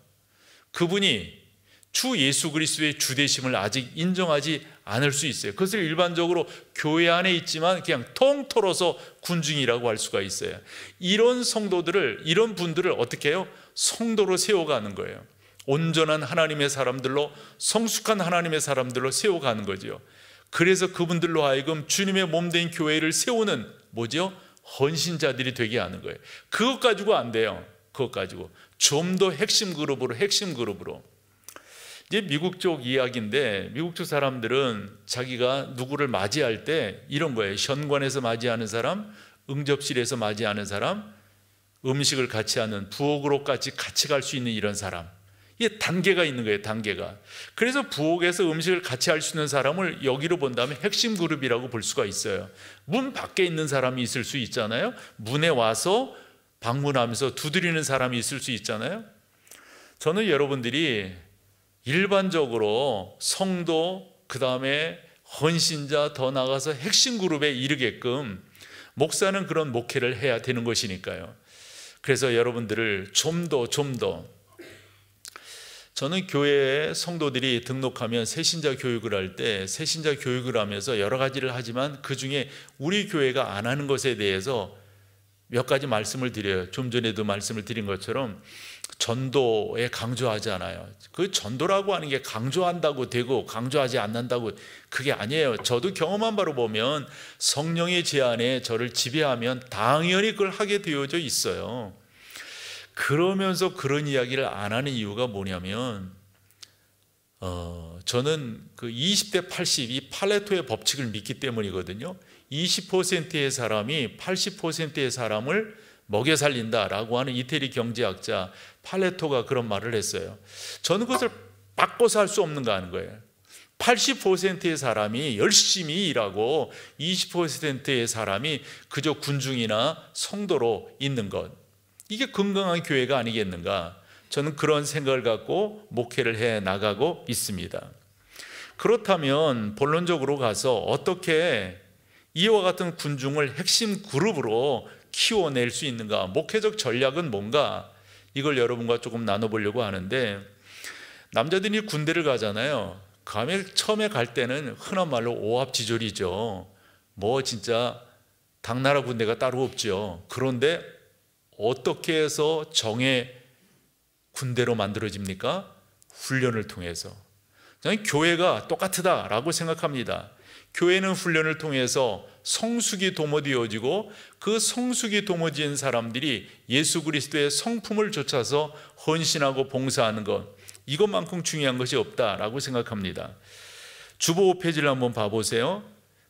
그분이 주 예수 그리스도의 주되심을 아직 인정하지 않을 수 있어요. 그것을 일반적으로 교회 안에 있지만 그냥 통틀어서 군중이라고 할 수가 있어요. 이런 성도들을, 이런 분들을 어떻게 해요? 성도로 세워가는 거예요. 온전한 하나님의 사람들로, 성숙한 하나님의 사람들로 세워가는 거죠. 그래서 그분들로 하여금 주님의 몸된 교회를 세우는 뭐죠? 헌신자들이 되게 하는 거예요. 그것 가지고 안 돼요. 그것 가지고 좀 더 핵심 그룹으로. 이제 미국 쪽 이야기인데, 미국 쪽 사람들은 자기가 누구를 맞이할 때 이런 거예요. 현관에서 맞이하는 사람, 응접실에서 맞이하는 사람, 음식을 같이 하는 부엌으로까지 같이 갈 수 있는 이런 사람, 이게 단계가 있는 거예요. 단계가. 그래서 부엌에서 음식을 같이 할 수 있는 사람을 여기로 본다면 핵심 그룹이라고 볼 수가 있어요. 문 밖에 있는 사람이 있을 수 있잖아요. 문에 와서 방문하면서 두드리는 사람이 있을 수 있잖아요. 저는 여러분들이 일반적으로 성도, 그 다음에 헌신자, 더 나아가서 핵심 그룹에 이르게끔 목사는 그런 목회를 해야 되는 것이니까요. 그래서 여러분들을 좀 더 저는 교회에 성도들이 등록하면 새신자 교육을 할 때 새신자 교육을 하면서 여러 가지를 하지만 그 중에 우리 교회가 안 하는 것에 대해서 몇 가지 말씀을 드려요. 좀 전에도 말씀을 드린 것처럼 전도에 강조하지 않아요. 그 전도라고 하는 게 강조한다고 되고 강조하지 않는다고 그게 아니에요. 저도 경험한 바로 보면 성령의 제안에 저를 지배하면 당연히 그걸 하게 되어져 있어요. 그러면서 그런 이야기를 안 하는 이유가 뭐냐면 저는 그 20대 80 이 팔레토의 법칙을 믿기 때문이거든요. 20%의 사람이 80%의 사람을 먹여 살린다라고 하는 이태리 경제학자 팔레토가 그런 말을 했어요. 저는 그것을 바꿔서 할 수 없는가 하는 거예요. 80%의 사람이 열심히 일하고 20%의 사람이 그저 군중이나 성도로 있는 것, 이게 건강한 교회가 아니겠는가. 저는 그런 생각을 갖고 목회를 해 나가고 있습니다. 그렇다면 본론적으로 가서 어떻게 이와 같은 군중을 핵심 그룹으로 키워낼 수 있는가, 목회적 전략은 뭔가, 이걸 여러분과 조금 나눠보려고 하는데, 남자들이 군대를 가잖아요. 처음에 갈 때는 흔한 말로 오합지졸이죠. 뭐 진짜 당나라 군대가 따로 없죠. 그런데 어떻게 해서 정의 군대로 만들어집니까? 훈련을 통해서. 저는 교회가 똑같다라고 생각합니다. 교회는 훈련을 통해서 성숙이 도모되어지고 그 성숙이 도모진 사람들이 예수 그리스도의 성품을 좇아서 헌신하고 봉사하는 것, 이것만큼 중요한 것이 없다라고 생각합니다. 주보 5페이지를 한번 봐보세요.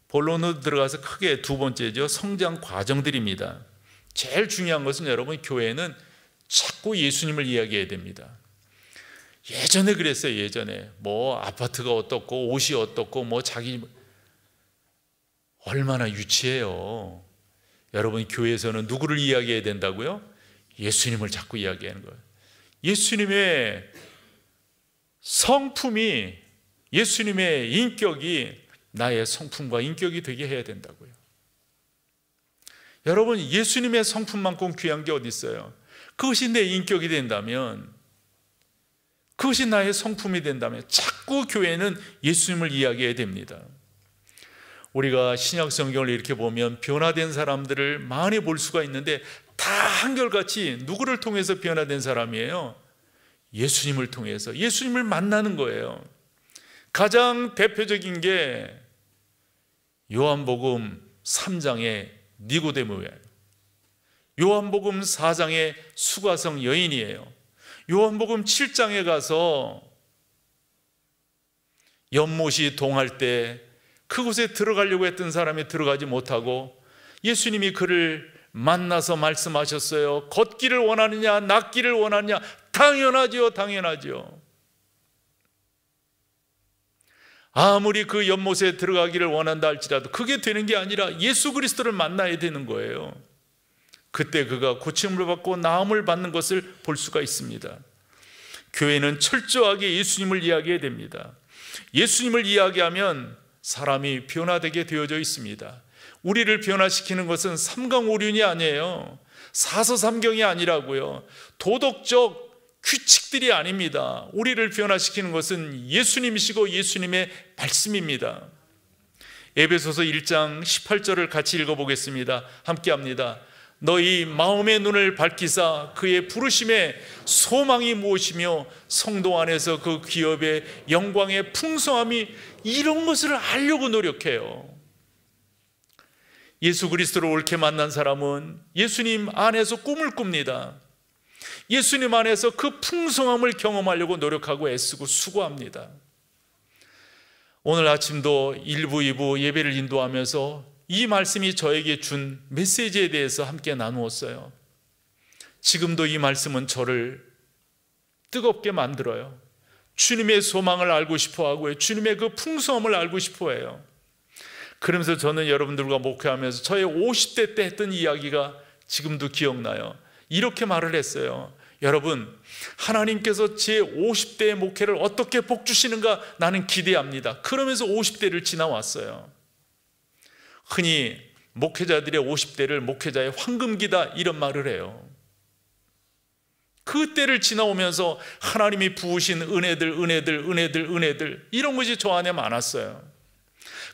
본론으로 들어가서 크게 두 번째죠. 성장 과정들입니다. 제일 중요한 것은 여러분, 교회는 자꾸 예수님을 이야기해야 됩니다. 예전에 그랬어요. 예전에 뭐 아파트가 어떻고 옷이 어떻고 뭐 자기, 얼마나 유치해요. 여러분, 교회에서는 누구를 이야기해야 된다고요? 예수님을 자꾸 이야기하는 거예요. 예수님의 성품이, 예수님의 인격이 나의 성품과 인격이 되게 해야 된다고요. 여러분, 예수님의 성품만큼 귀한 게 어디 있어요? 그것이 내 인격이 된다면, 그것이 나의 성품이 된다면 자꾸 교회는 예수님을 이야기해야 됩니다. 우리가 신약 성경을 이렇게 보면 변화된 사람들을 많이 볼 수가 있는데 다 한결같이 누구를 통해서 변화된 사람이에요? 예수님을 통해서, 예수님을 만나는 거예요. 가장 대표적인 게 요한복음 3장의 니고데모예요. 요한복음 4장의 수가성 여인이에요. 요한복음 7장에 가서 연못이 동할 때 그곳에 들어가려고 했던 사람이 들어가지 못하고 예수님이 그를 만나서 말씀하셨어요. 걷기를 원하느냐, 낫기를 원하느냐? 당연하지요, 당연하지요. 아무리 그 연못에 들어가기를 원한다 할지라도 그게 되는 게 아니라 예수 그리스도를 만나야 되는 거예요. 그때 그가 고침을 받고 나음을 받는 것을 볼 수가 있습니다. 교회는 철저하게 예수님을 이야기해야 됩니다. 예수님을 이야기하면 사람이 변화되게 되어져 있습니다. 우리를 변화시키는 것은 삼강오륜이 아니에요. 사서삼경이 아니라고요. 도덕적 규칙들이 아닙니다. 우리를 변화시키는 것은 예수님이시고 예수님의 말씀입니다. 에베소서 1장 18절을 같이 읽어보겠습니다. 함께 합니다. 너희 마음의 눈을 밝히사 그의 부르심의 소망이 무엇이며 성도 안에서 그 기업의 영광의 풍성함이, 이런 것을 알려고 노력해요. 예수 그리스도를 옳게 만난 사람은 예수님 안에서 꿈을 꿉니다. 예수님 안에서 그 풍성함을 경험하려고 노력하고 애쓰고 수고합니다. 오늘 아침도 1부, 2부 예배를 인도하면서 이 말씀이 저에게 준 메시지에 대해서 함께 나누었어요. 지금도 이 말씀은 저를 뜨겁게 만들어요. 주님의 소망을 알고 싶어 하고요. 주님의 그 풍성함을 알고 싶어 해요. 그러면서 저는 여러분들과 목회하면서 저의 50대 때 했던 이야기가 지금도 기억나요. 이렇게 말을 했어요. 여러분, 하나님께서 제 50대의 목회를 어떻게 복주시는가 나는 기대합니다. 그러면서 50대를 지나왔어요. 흔히 목회자들의 50대를 목회자의 황금기다 이런 말을 해요. 그 때를 지나오면서 하나님이 부으신 은혜들 이런 것이 저 안에 많았어요.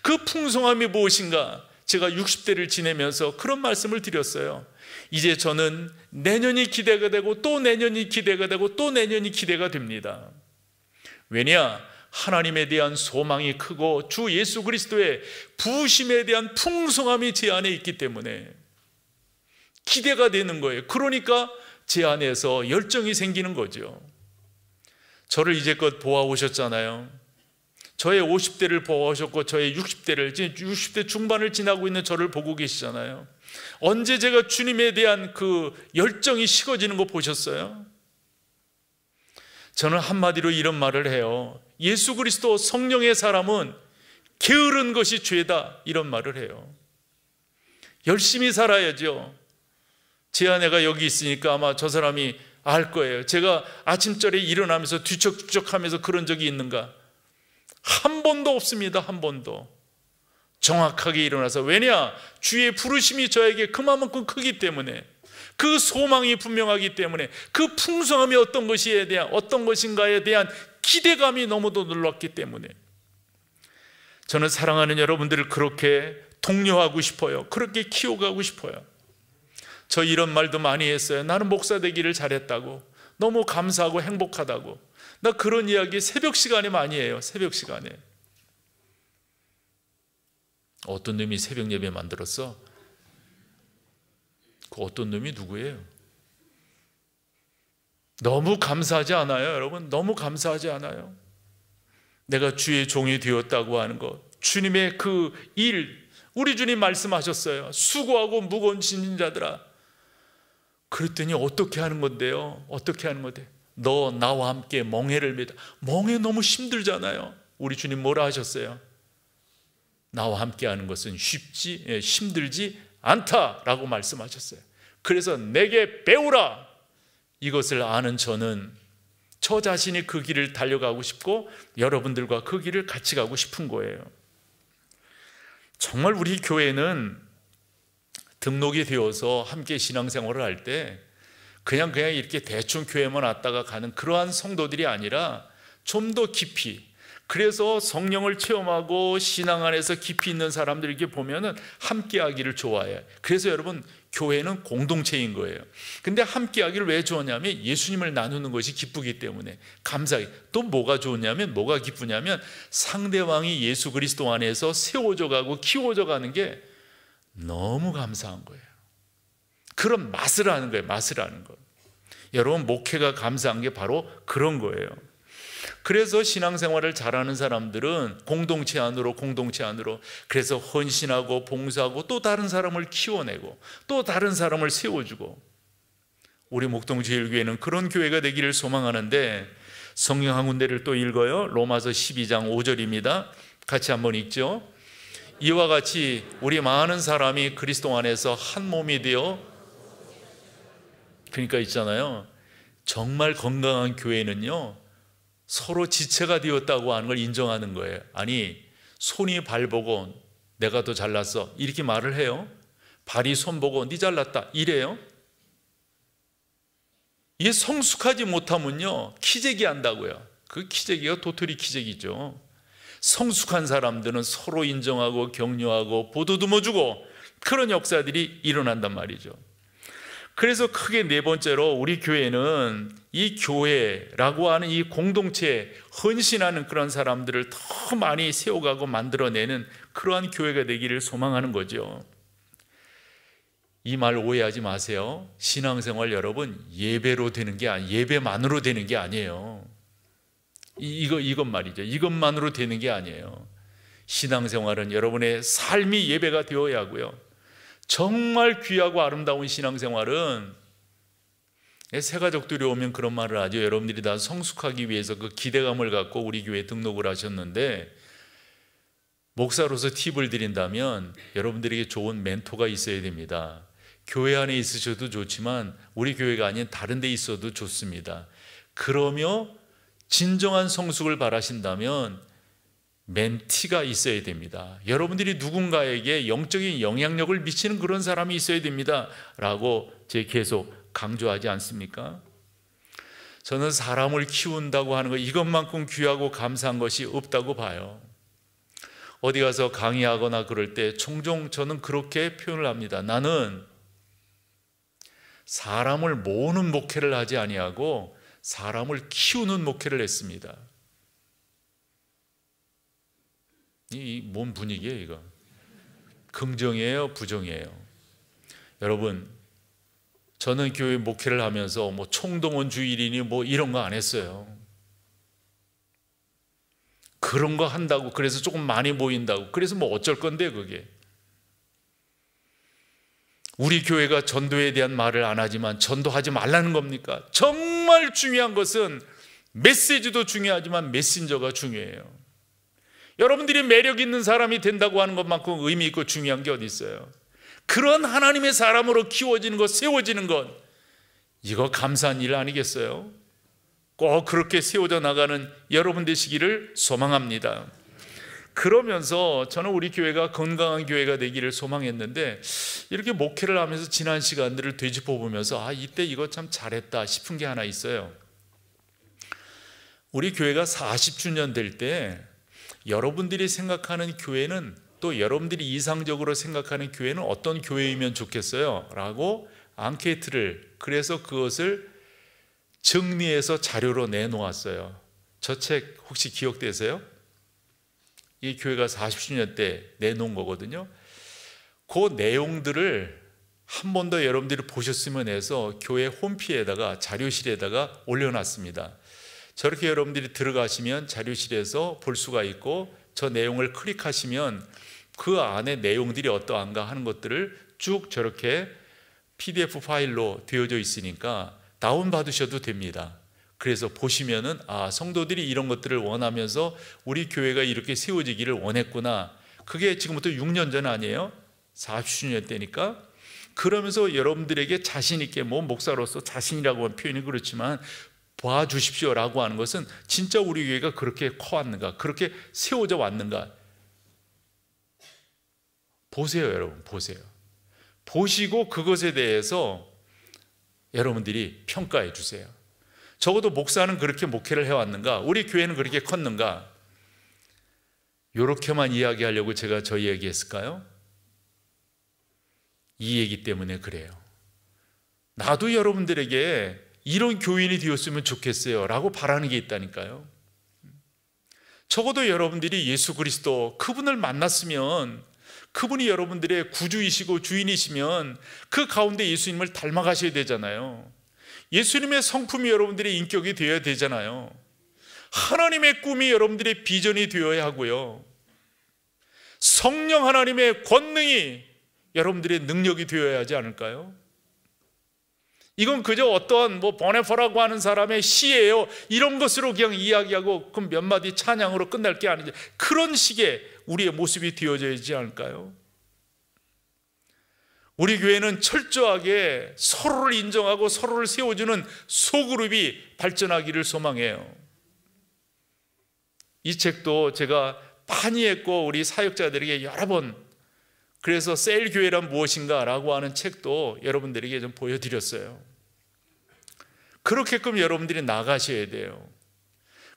그 풍성함이 무엇인가? 제가 60대를 지내면서 그런 말씀을 드렸어요. 이제 저는 내년이 기대가 되고 또 내년이 기대가 되고 또 내년이 기대가 됩니다. 왜냐? 하나님에 대한 소망이 크고 주 예수 그리스도의 부으심에 대한 풍성함이 제 안에 있기 때문에 기대가 되는 거예요. 그러니까 제 안에서 열정이 생기는 거죠. 저를 이제껏 보아오셨잖아요. 저의 50대를 보아오셨고 저의 60대를, 60대 중반을 지나고 있는 저를 보고 계시잖아요. 언제 제가 주님에 대한 그 열정이 식어지는 거 보셨어요? 저는 한마디로 이런 말을 해요. 예수 그리스도 성령의 사람은 게으른 것이 죄다 이런 말을 해요. 열심히 살아야죠. 제 아내가 여기 있으니까 아마 저 사람이 알 거예요. 제가 아침절에 일어나면서 뒤척뒤척하면서 그런 적이 있는가? 한 번도 없습니다. 한 번도. 정확하게 일어나서. 왜냐? 주의 부르심이 저에게 그만큼 크기 때문에, 그 소망이 분명하기 때문에, 그 풍성함이 어떤 것인가에 대한 기대감이 너무도 놀랐기 때문에 저는 사랑하는 여러분들을 그렇게 독려하고 싶어요. 그렇게 키워가고 싶어요. 저 이런 말도 많이 했어요. 나는 목사 되기를 잘했다고, 너무 감사하고 행복하다고. 나 그런 이야기 새벽 시간에 많이 해요. 새벽 시간에. 어떤 놈이 새벽 예배 만들었어? 그 어떤 놈이 누구예요? 너무 감사하지 않아요, 여러분? 너무 감사하지 않아요? 내가 주의 종이 되었다고 하는 것, 주님의 그 일, 우리 주님 말씀하셨어요. 수고하고 무거운 짐진 자들아. 그랬더니 어떻게 하는 건데요? 어떻게 하는 건데? 너 나와 함께 멍에를 메다. 멍에 너무 힘들잖아요. 우리 주님 뭐라 하셨어요? 나와 함께 하는 것은 힘들지 않다라고 말씀하셨어요. 그래서 내게 배우라. 이것을 아는 저는 저 자신이 그 길을 달려가고 싶고 여러분들과 그 길을 같이 가고 싶은 거예요. 정말 우리 교회는 등록이 되어서 함께 신앙생활을 할 때 그냥 이렇게 대충 교회만 왔다가 가는 그러한 성도들이 아니라 좀 더 깊이, 그래서 성령을 체험하고 신앙 안에서 깊이 있는 사람들 이렇게 보면은 함께 하기를 좋아해요. 그래서 여러분, 교회는 공동체인 거예요. 근데 함께 하기를 왜 좋으냐면 예수님을 나누는 것이 기쁘기 때문에, 감사하게. 또 뭐가 좋냐면, 뭐가 기쁘냐면 상대방이 예수 그리스도 안에서 세워져 가고 키워져 가는 게 너무 감사한 거예요. 그런 맛을 아는 거예요. 맛을 아는 거. 여러분, 목회가 감사한 게 바로 그런 거예요. 그래서 신앙생활을 잘하는 사람들은 공동체 안으로 그래서 헌신하고 봉사하고 또 다른 사람을 키워내고 또 다른 사람을 세워주고, 우리 목동제일교회는 그런 교회가 되기를 소망하는데, 성경 한 군데를 또 읽어요. 로마서 12장 5절입니다. 같이 한번 읽죠. 이와 같이 우리 많은 사람이 그리스도 안에서 한 몸이 되어, 그러니까 있잖아요, 정말 건강한 교회는요 서로 지체가 되었다고 하는 걸 인정하는 거예요. 아니, 손이 발 보고 내가 더 잘났어 이렇게 말을 해요? 발이 손 보고 네 잘났다 이래요? 이게 성숙하지 못하면요 키재기 한다고요. 그 키재기가 도토리 키재기죠. 성숙한 사람들은 서로 인정하고 격려하고 보도듬어주고 그런 역사들이 일어난단 말이죠. 그래서 크게 네 번째로 우리 교회는 이 교회라고 하는 이 공동체에 헌신하는 그런 사람들을 더 많이 세워가고 만들어내는 그러한 교회가 되기를 소망하는 거죠. 이 말 오해하지 마세요. 신앙생활 여러분 예배로 되는 게 예배만으로 되는 게 아니에요. 이것 말이죠. 이것만으로 되는 게 아니에요. 신앙생활은 여러분의 삶이 예배가 되어야 하고요. 정말 귀하고 아름다운 신앙생활은, 새 가족들이 오면 그런 말을 하죠. 여러분들이 다 성숙하기 위해서 그 기대감을 갖고 우리 교회에 등록을 하셨는데, 목사로서 팁을 드린다면 여러분들에게 좋은 멘토가 있어야 됩니다. 교회 안에 있으셔도 좋지만 우리 교회가 아닌 다른 데 있어도 좋습니다. 그러며 진정한 성숙을 바라신다면 멘티가 있어야 됩니다. 여러분들이 누군가에게 영적인 영향력을 미치는 그런 사람이 있어야 됩니다 라고 제가 계속 강조하지 않습니까? 저는 사람을 키운다고 하는 것, 이것만큼 귀하고 감사한 것이 없다고 봐요. 어디 가서 강의하거나 그럴 때 종종 저는 그렇게 표현을 합니다. 나는 사람을 모으는 목회를 하지 아니하고 사람을 키우는 목회를 했습니다. 이 뭔 분위기예요 이거? 긍정이에요, 부정이에요? 여러분, 저는 교회 목회를 하면서 뭐 총동원 주일이니 뭐 이런 거 안 했어요. 그런 거 한다고 그래서 조금 많이 모인다고 그래서 뭐 어쩔 건데 그게. 우리 교회가 전도에 대한 말을 안 하지만 전도하지 말라는 겁니까? 정말 중요한 것은 메시지도 중요하지만 메신저가 중요해요. 여러분들이 매력 있는 사람이 된다고 하는 것만큼 의미 있고 중요한 게 어디 있어요? 그런 하나님의 사람으로 키워지는 것, 세워지는 것, 이거 감사한 일 아니겠어요? 꼭 그렇게 세워져 나가는 여러분 되시기를 소망합니다. 그러면서 저는 우리 교회가 건강한 교회가 되기를 소망했는데, 이렇게 목회를 하면서 지난 시간들을 되짚어 보면서 이때 이거 참 잘했다 싶은 게 하나 있어요. 우리 교회가 40주년 될 때 여러분들이 생각하는 교회는, 또 여러분들이 이상적으로 생각하는 교회는 어떤 교회이면 좋겠어요? 라고 앙케이트를, 그래서 그것을 정리해서 자료로 내놓았어요. 저 책 혹시 기억되세요? 이 교회가 40주년 때 내놓은 거거든요. 그 내용들을 한 번 더 여러분들이 보셨으면 해서 교회 홈피에다가, 자료실에다가 올려놨습니다. 저렇게 여러분들이 들어가시면 자료실에서 볼 수가 있고, 저 내용을 클릭하시면 그 안에 내용들이 어떠한가 하는 것들을 쭉 저렇게 PDF 파일로 되어져 있으니까 다운받으셔도 됩니다. 그래서 보시면은 성도들이 이런 것들을 원하면서 우리 교회가 이렇게 세워지기를 원했구나. 그게 지금부터 6년 전 아니에요? 40주년 때니까. 그러면서 여러분들에게 자신 있게, 뭐 목사로서 자신이라고 하는 표현이 그렇지만 봐주십시오라고 하는 것은 진짜 우리 교회가 그렇게 커왔는가, 그렇게 세워져 왔는가. 보세요, 여러분, 보세요. 보시고 그것에 대해서 여러분들이 평가해 주세요. 적어도 목사는 그렇게 목회를 해왔는가, 우리 교회는 그렇게 컸는가, 이렇게만 이야기하려고 제가 저 얘기했을까요? 이 얘기 때문에 그래요. 나도 여러분들에게 이런 교인이 되었으면 좋겠어요 라고 바라는 게 있다니까요. 적어도 여러분들이 예수 그리스도, 그분을 만났으면, 그분이 여러분들의 구주이시고 주인이시면 그 가운데 예수님을 닮아가셔야 되잖아요. 예수님의 성품이 여러분들의 인격이 되어야 되잖아요. 하나님의 꿈이 여러분들의 비전이 되어야 하고요. 성령 하나님의 권능이 여러분들의 능력이 되어야 하지 않을까요? 이건 그저 어떠한 보네퍼라고 하는 사람의 시예요, 이런 것으로 그냥 이야기하고 그 몇 마디 찬양으로 끝날 게 아니죠. 그런 식의 우리의 모습이 되어져야지 않을까요? 우리 교회는 철저하게 서로를 인정하고 서로를 세워주는 소그룹이 발전하기를 소망해요. 이 책도 제가 많이 했고 우리 사역자들에게 여러 번, 그래서 셀교회란 무엇인가 라고 하는 책도 여러분들에게 좀 보여드렸어요. 그렇게끔 여러분들이 나가셔야 돼요.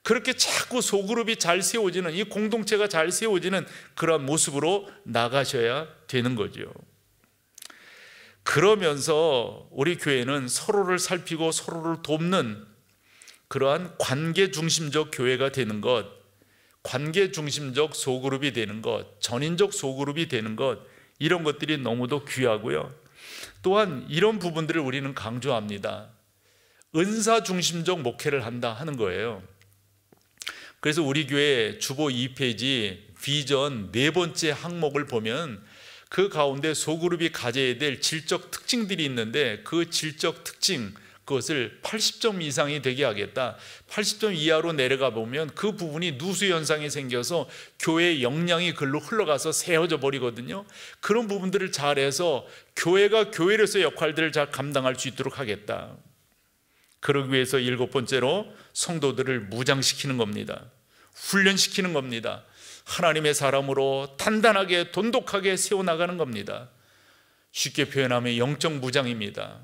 그렇게 자꾸 소그룹이 잘 세워지는, 이 공동체가 잘 세워지는 그런 모습으로 나가셔야 되는 거죠. 그러면서 우리 교회는 서로를 살피고 서로를 돕는 그러한 관계 중심적 교회가 되는 것, 관계 중심적 소그룹이 되는 것, 전인적 소그룹이 되는 것, 이런 것들이 너무도 귀하고요. 또한 이런 부분들을 우리는 강조합니다. 은사 중심적 목회를 한다 하는 거예요. 그래서 우리 교회 주보 2페이지 비전 4번째 항목을 보면 그 가운데 소그룹이 가져야 될 질적 특징들이 있는데, 그 질적 특징 그것을 80점 이상이 되게 하겠다. 80점 이하로 내려가 보면 그 부분이 누수 현상이 생겨서 교회의 역량이 글로 흘러가서 세워져 버리거든요. 그런 부분들을 잘해서 교회가 교회로서의 역할들을 잘 감당할 수 있도록 하겠다. 그러기 위해서 7번째로 성도들을 무장시키는 겁니다. 훈련시키는 겁니다. 하나님의 사람으로 단단하게 돈독하게 세워나가는 겁니다. 쉽게 표현하면 영적 무장입니다.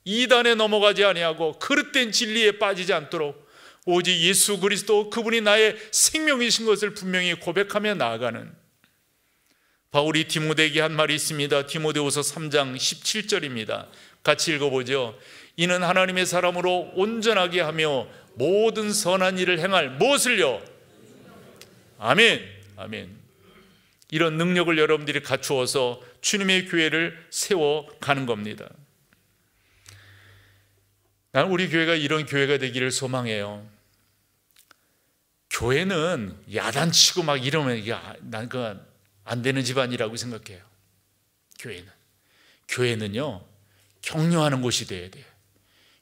이단에 넘어가지 아니하고 그릇된 진리에 빠지지 않도록 오직 예수 그리스도 그분이 나의 생명이신 것을 분명히 고백하며 나아가는, 바울이 디모데에게 한 말이 있습니다. 디모데후서 3장 17절입니다. 같이 읽어보죠. 이는 하나님의 사람으로 온전하게 하며 모든 선한 일을 행할 무엇을요? 아멘. 아멘. 이런 능력을 여러분들이 갖추어서 주님의 교회를 세워가는 겁니다. 나는 우리 교회가 이런 교회가 되기를 소망해요. 교회는 야단치고 막 이러면 이게 난 그건 안 되는 집안이라고 생각해요. 교회는요 격려하는 곳이 돼야 돼요.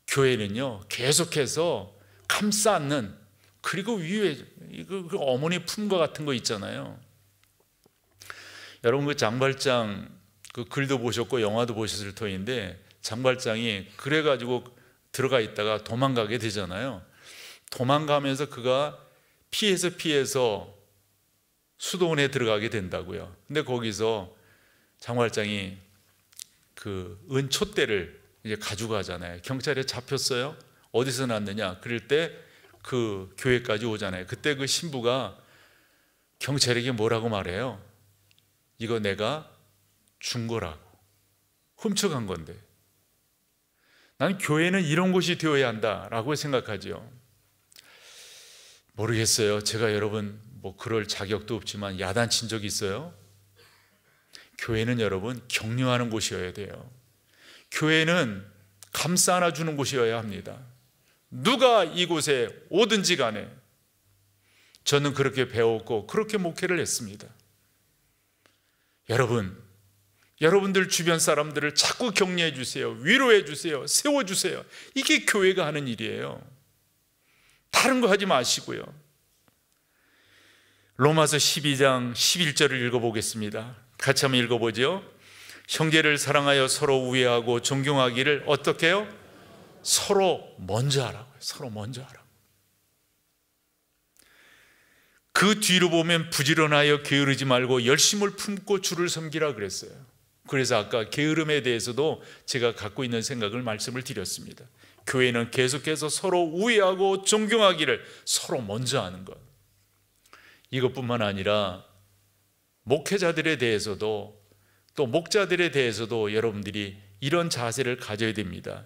교회는요 계속해서 감싸 안는, 그리고 위에 그 어머니 품과 같은 거 있잖아요. 여러분 그 장발장 그 글도 보셨고 영화도 보셨을 터인데, 장발장이 그래가지고 들어가 있다가 도망가게 되잖아요. 도망가면서 그가 피해서 수도원에 들어가게 된다고요. 근데 거기서 장발장이 그 은촛대를 이제 가져가잖아요. 경찰에 잡혔어요. 어디서 났느냐? 그럴 때 그 교회까지 오잖아요. 그때 그 신부가 경찰에게 뭐라고 말해요? 이거 내가 준 거라고, 훔쳐간 건데. 난 교회는 이런 곳이 되어야 한다라고 생각하죠. 모르겠어요. 제가 여러분 뭐 그럴 자격도 없지만 야단친 적이 있어요? 교회는 여러분 격려하는 곳이어야 돼요. 교회는 감싸 안아주는 곳이어야 합니다. 누가 이곳에 오든지 간에 저는 그렇게 배웠고 그렇게 목회를 했습니다. 여러분들 주변 사람들을 자꾸 격려해 주세요. 위로해 주세요. 세워 주세요. 이게 교회가 하는 일이에요. 다른 거 하지 마시고요. 로마서 12장 11절을 읽어보겠습니다. 같이 한번 읽어보죠. 형제를 사랑하여 서로 우애하고 존경하기를 어떻게 해요? 서로 먼저 하라고요. 서로 먼저 하라고. 그 뒤로 보면 부지런하여 게으르지 말고 열심을 품고 주를 섬기라 그랬어요. 그래서 아까 게으름에 대해서도 제가 갖고 있는 생각을 말씀을 드렸습니다. 교회는 계속해서 서로 우애하고 존경하기를 서로 먼저 하는 것. 이것뿐만 아니라 목회자들에 대해서도 또 목자들에 대해서도 여러분들이 이런 자세를 가져야 됩니다.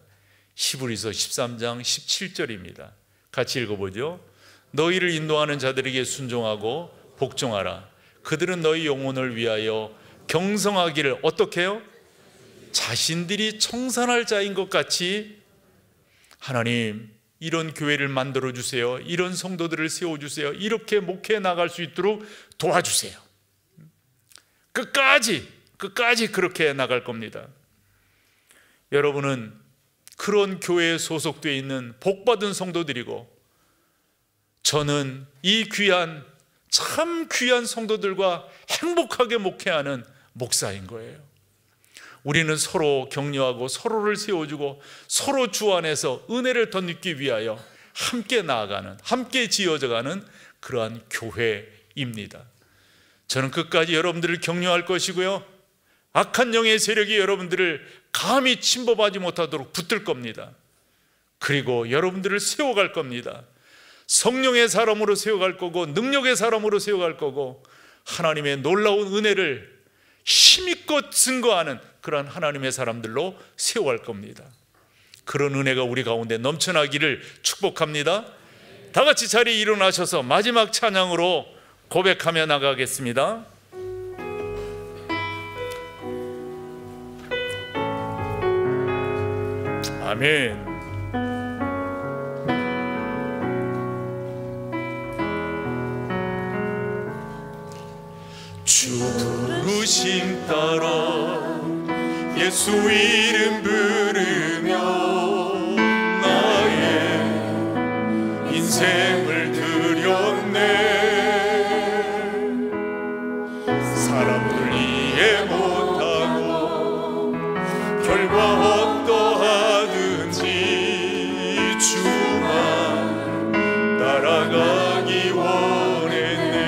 히브리서 13장 17절입니다. 같이 읽어보죠. 너희를 인도하는 자들에게 순종하고 복종하라. 그들은 너희 영혼을 위하여 경성하기를 어떻게 해요? 자신들이 청산할 자인 것 같이. 하나님 이런 교회를 만들어 주세요. 이런 성도들을 세워주세요. 이렇게 목회해 나갈 수 있도록 도와주세요. 끝까지 그렇게 나갈 겁니다. 여러분은 그런 교회에 소속되어 있는 복받은 성도들이고, 저는 이 참 귀한 성도들과 행복하게 목회하는 목사인 거예요. 우리는 서로 격려하고 서로를 세워주고 서로 주 안에서 은혜를 덧입기 위하여 함께 나아가는, 함께 지어져가는 그러한 교회입니다. 저는 끝까지 여러분들을 격려할 것이고요, 악한 영의 세력이 여러분들을 감히 침범하지 못하도록 붙들 겁니다. 그리고 여러분들을 세워갈 겁니다. 성령의 사람으로 세워갈 거고 능력의 사람으로 세워갈 거고 하나님의 놀라운 은혜를 힘있고 증거하는 그러한 하나님의 사람들로 세워갈 겁니다. 그런 은혜가 우리 가운데 넘쳐나기를 축복합니다. 다 같이 자리에 일어나셔서 마지막 찬양으로 고백하며 나가겠습니다. 아멘. 주 부르심 따라 예수 이름 부르며 인생을 드렸네. 사람을 이해 못하고 결과 어떠하든지 주만 따라가기 원했네.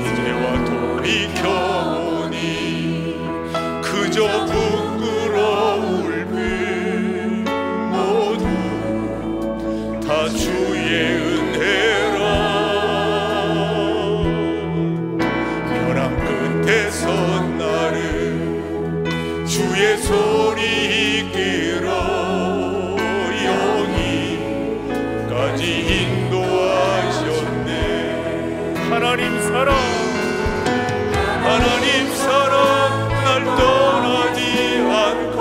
이제와 돌이켜보니 그저 부끄러울 뿐 모두 다 주의 은혜라. 벼랑 끝에서 나를 주의 소리 이끌어 여기까지 인도하셨네. 하나님 사랑, 하나님 사랑 날 떠나지 않고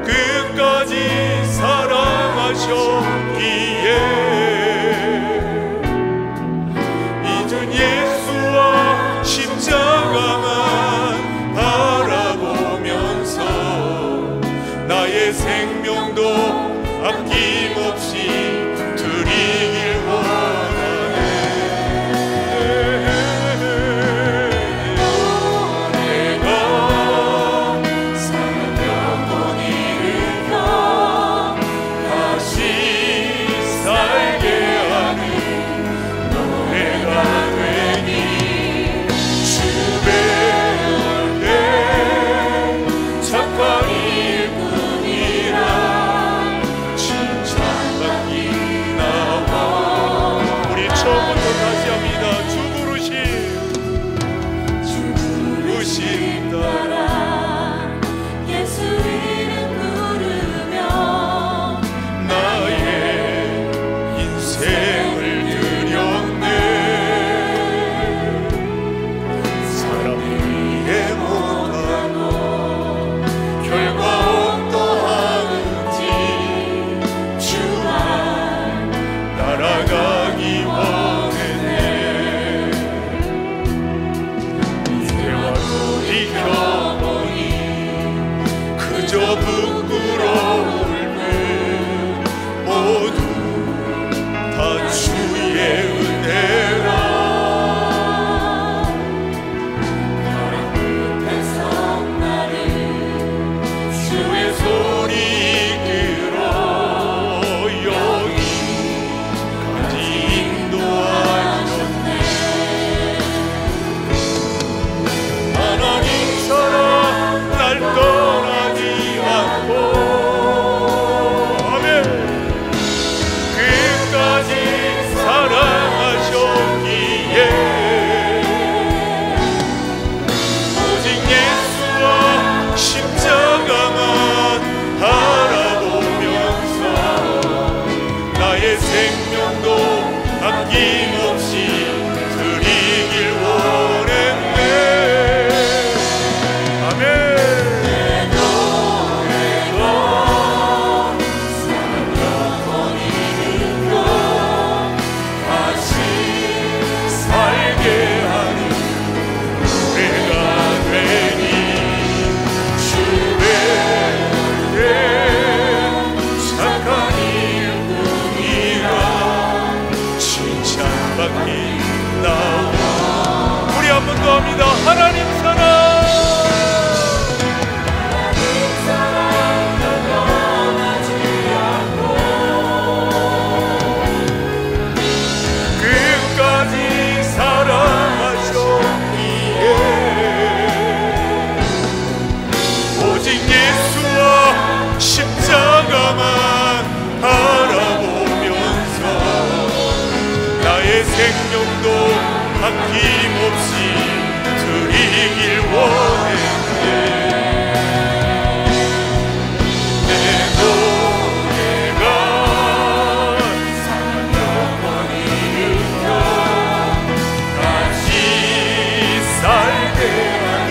끝까지 사랑하셨기에 이준 예수와 십자가만 바라보면서 나의 생명도 아낌없이 드리길 원하네. 내가 사랑했던 이름과 다시 살게 하는 노래가 되니 주 배울 때 착한 일뿐이라 칭찬받기 나와. 우리 처음부터 다시 합니다. 주 부르심 따라 예수 이름 부르며 나의 인생을 드렸네. 사람을 이해 못하고 결과 어떠하든지 주만 따라가기 원했네. 이제와 돌이켜보니 그저 부끄러울 뿐 모두 다 주의 은혜라. 벼랑 끝에서 나를 주의 소리 이끌어 여기까지 인도하셨네. 하나님 사랑 날 떠나지 않고 아멘 끝까지 사랑하셨기에 오직 예수와 십자가만 바라보면서 나의 생명도 아낌없이 드리길 원했네. 아멘. 내가 사랑했던 이름과 다시 살게 하는 노래가 되니 주 배울 때 착한 일뿐이라 칭찬받기 나와. 우리 한 번 더 합니다. 하나님 사랑, 끝까지 사랑하셨기에 오직 예수와 십자가만 바라보면서 나의 생명도 아낌없이 드리길 원했네. 내 노래가 사랑했던 이름과 다시 살게 하는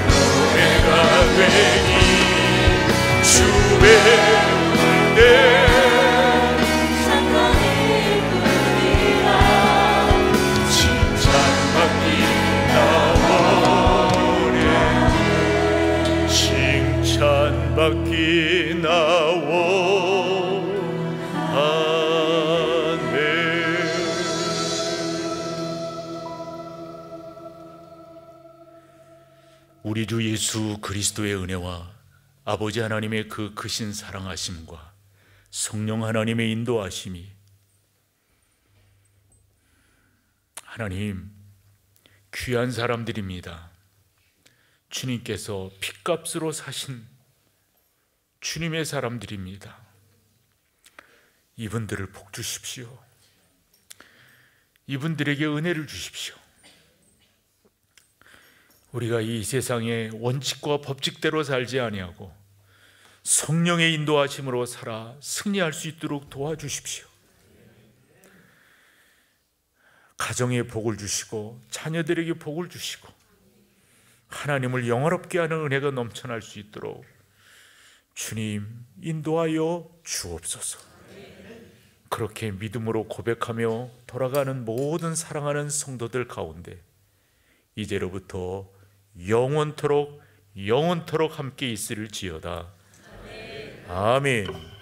노래가 되니 주 배울 때 착한 일뿐이라 칭찬받기 나와. 바뀌나오하네. 우리 주 예수 그리스도의 은혜와 아버지 하나님의 그 크신 사랑하심과 성령 하나님의 인도하심이, 하나님 귀한 사람들입니다. 주님께서 핏값으로 사신 주님의 사람들입니다. 이분들을 복 주십시오. 이분들에게 은혜를 주십시오. 우리가 이 세상에 원칙과 법칙대로 살지 아니하고 성령의 인도하심으로 살아 승리할 수 있도록 도와주십시오. 가정에 복을 주시고 자녀들에게 복을 주시고 하나님을 영화롭게 하는 은혜가 넘쳐날 수 있도록 주님 인도하여 주옵소서. 그렇게 믿음으로 고백하며 돌아가는 모든 사랑하는 성도들 가운데 이제로부터 영원토록 함께 있을지어다. 아멘.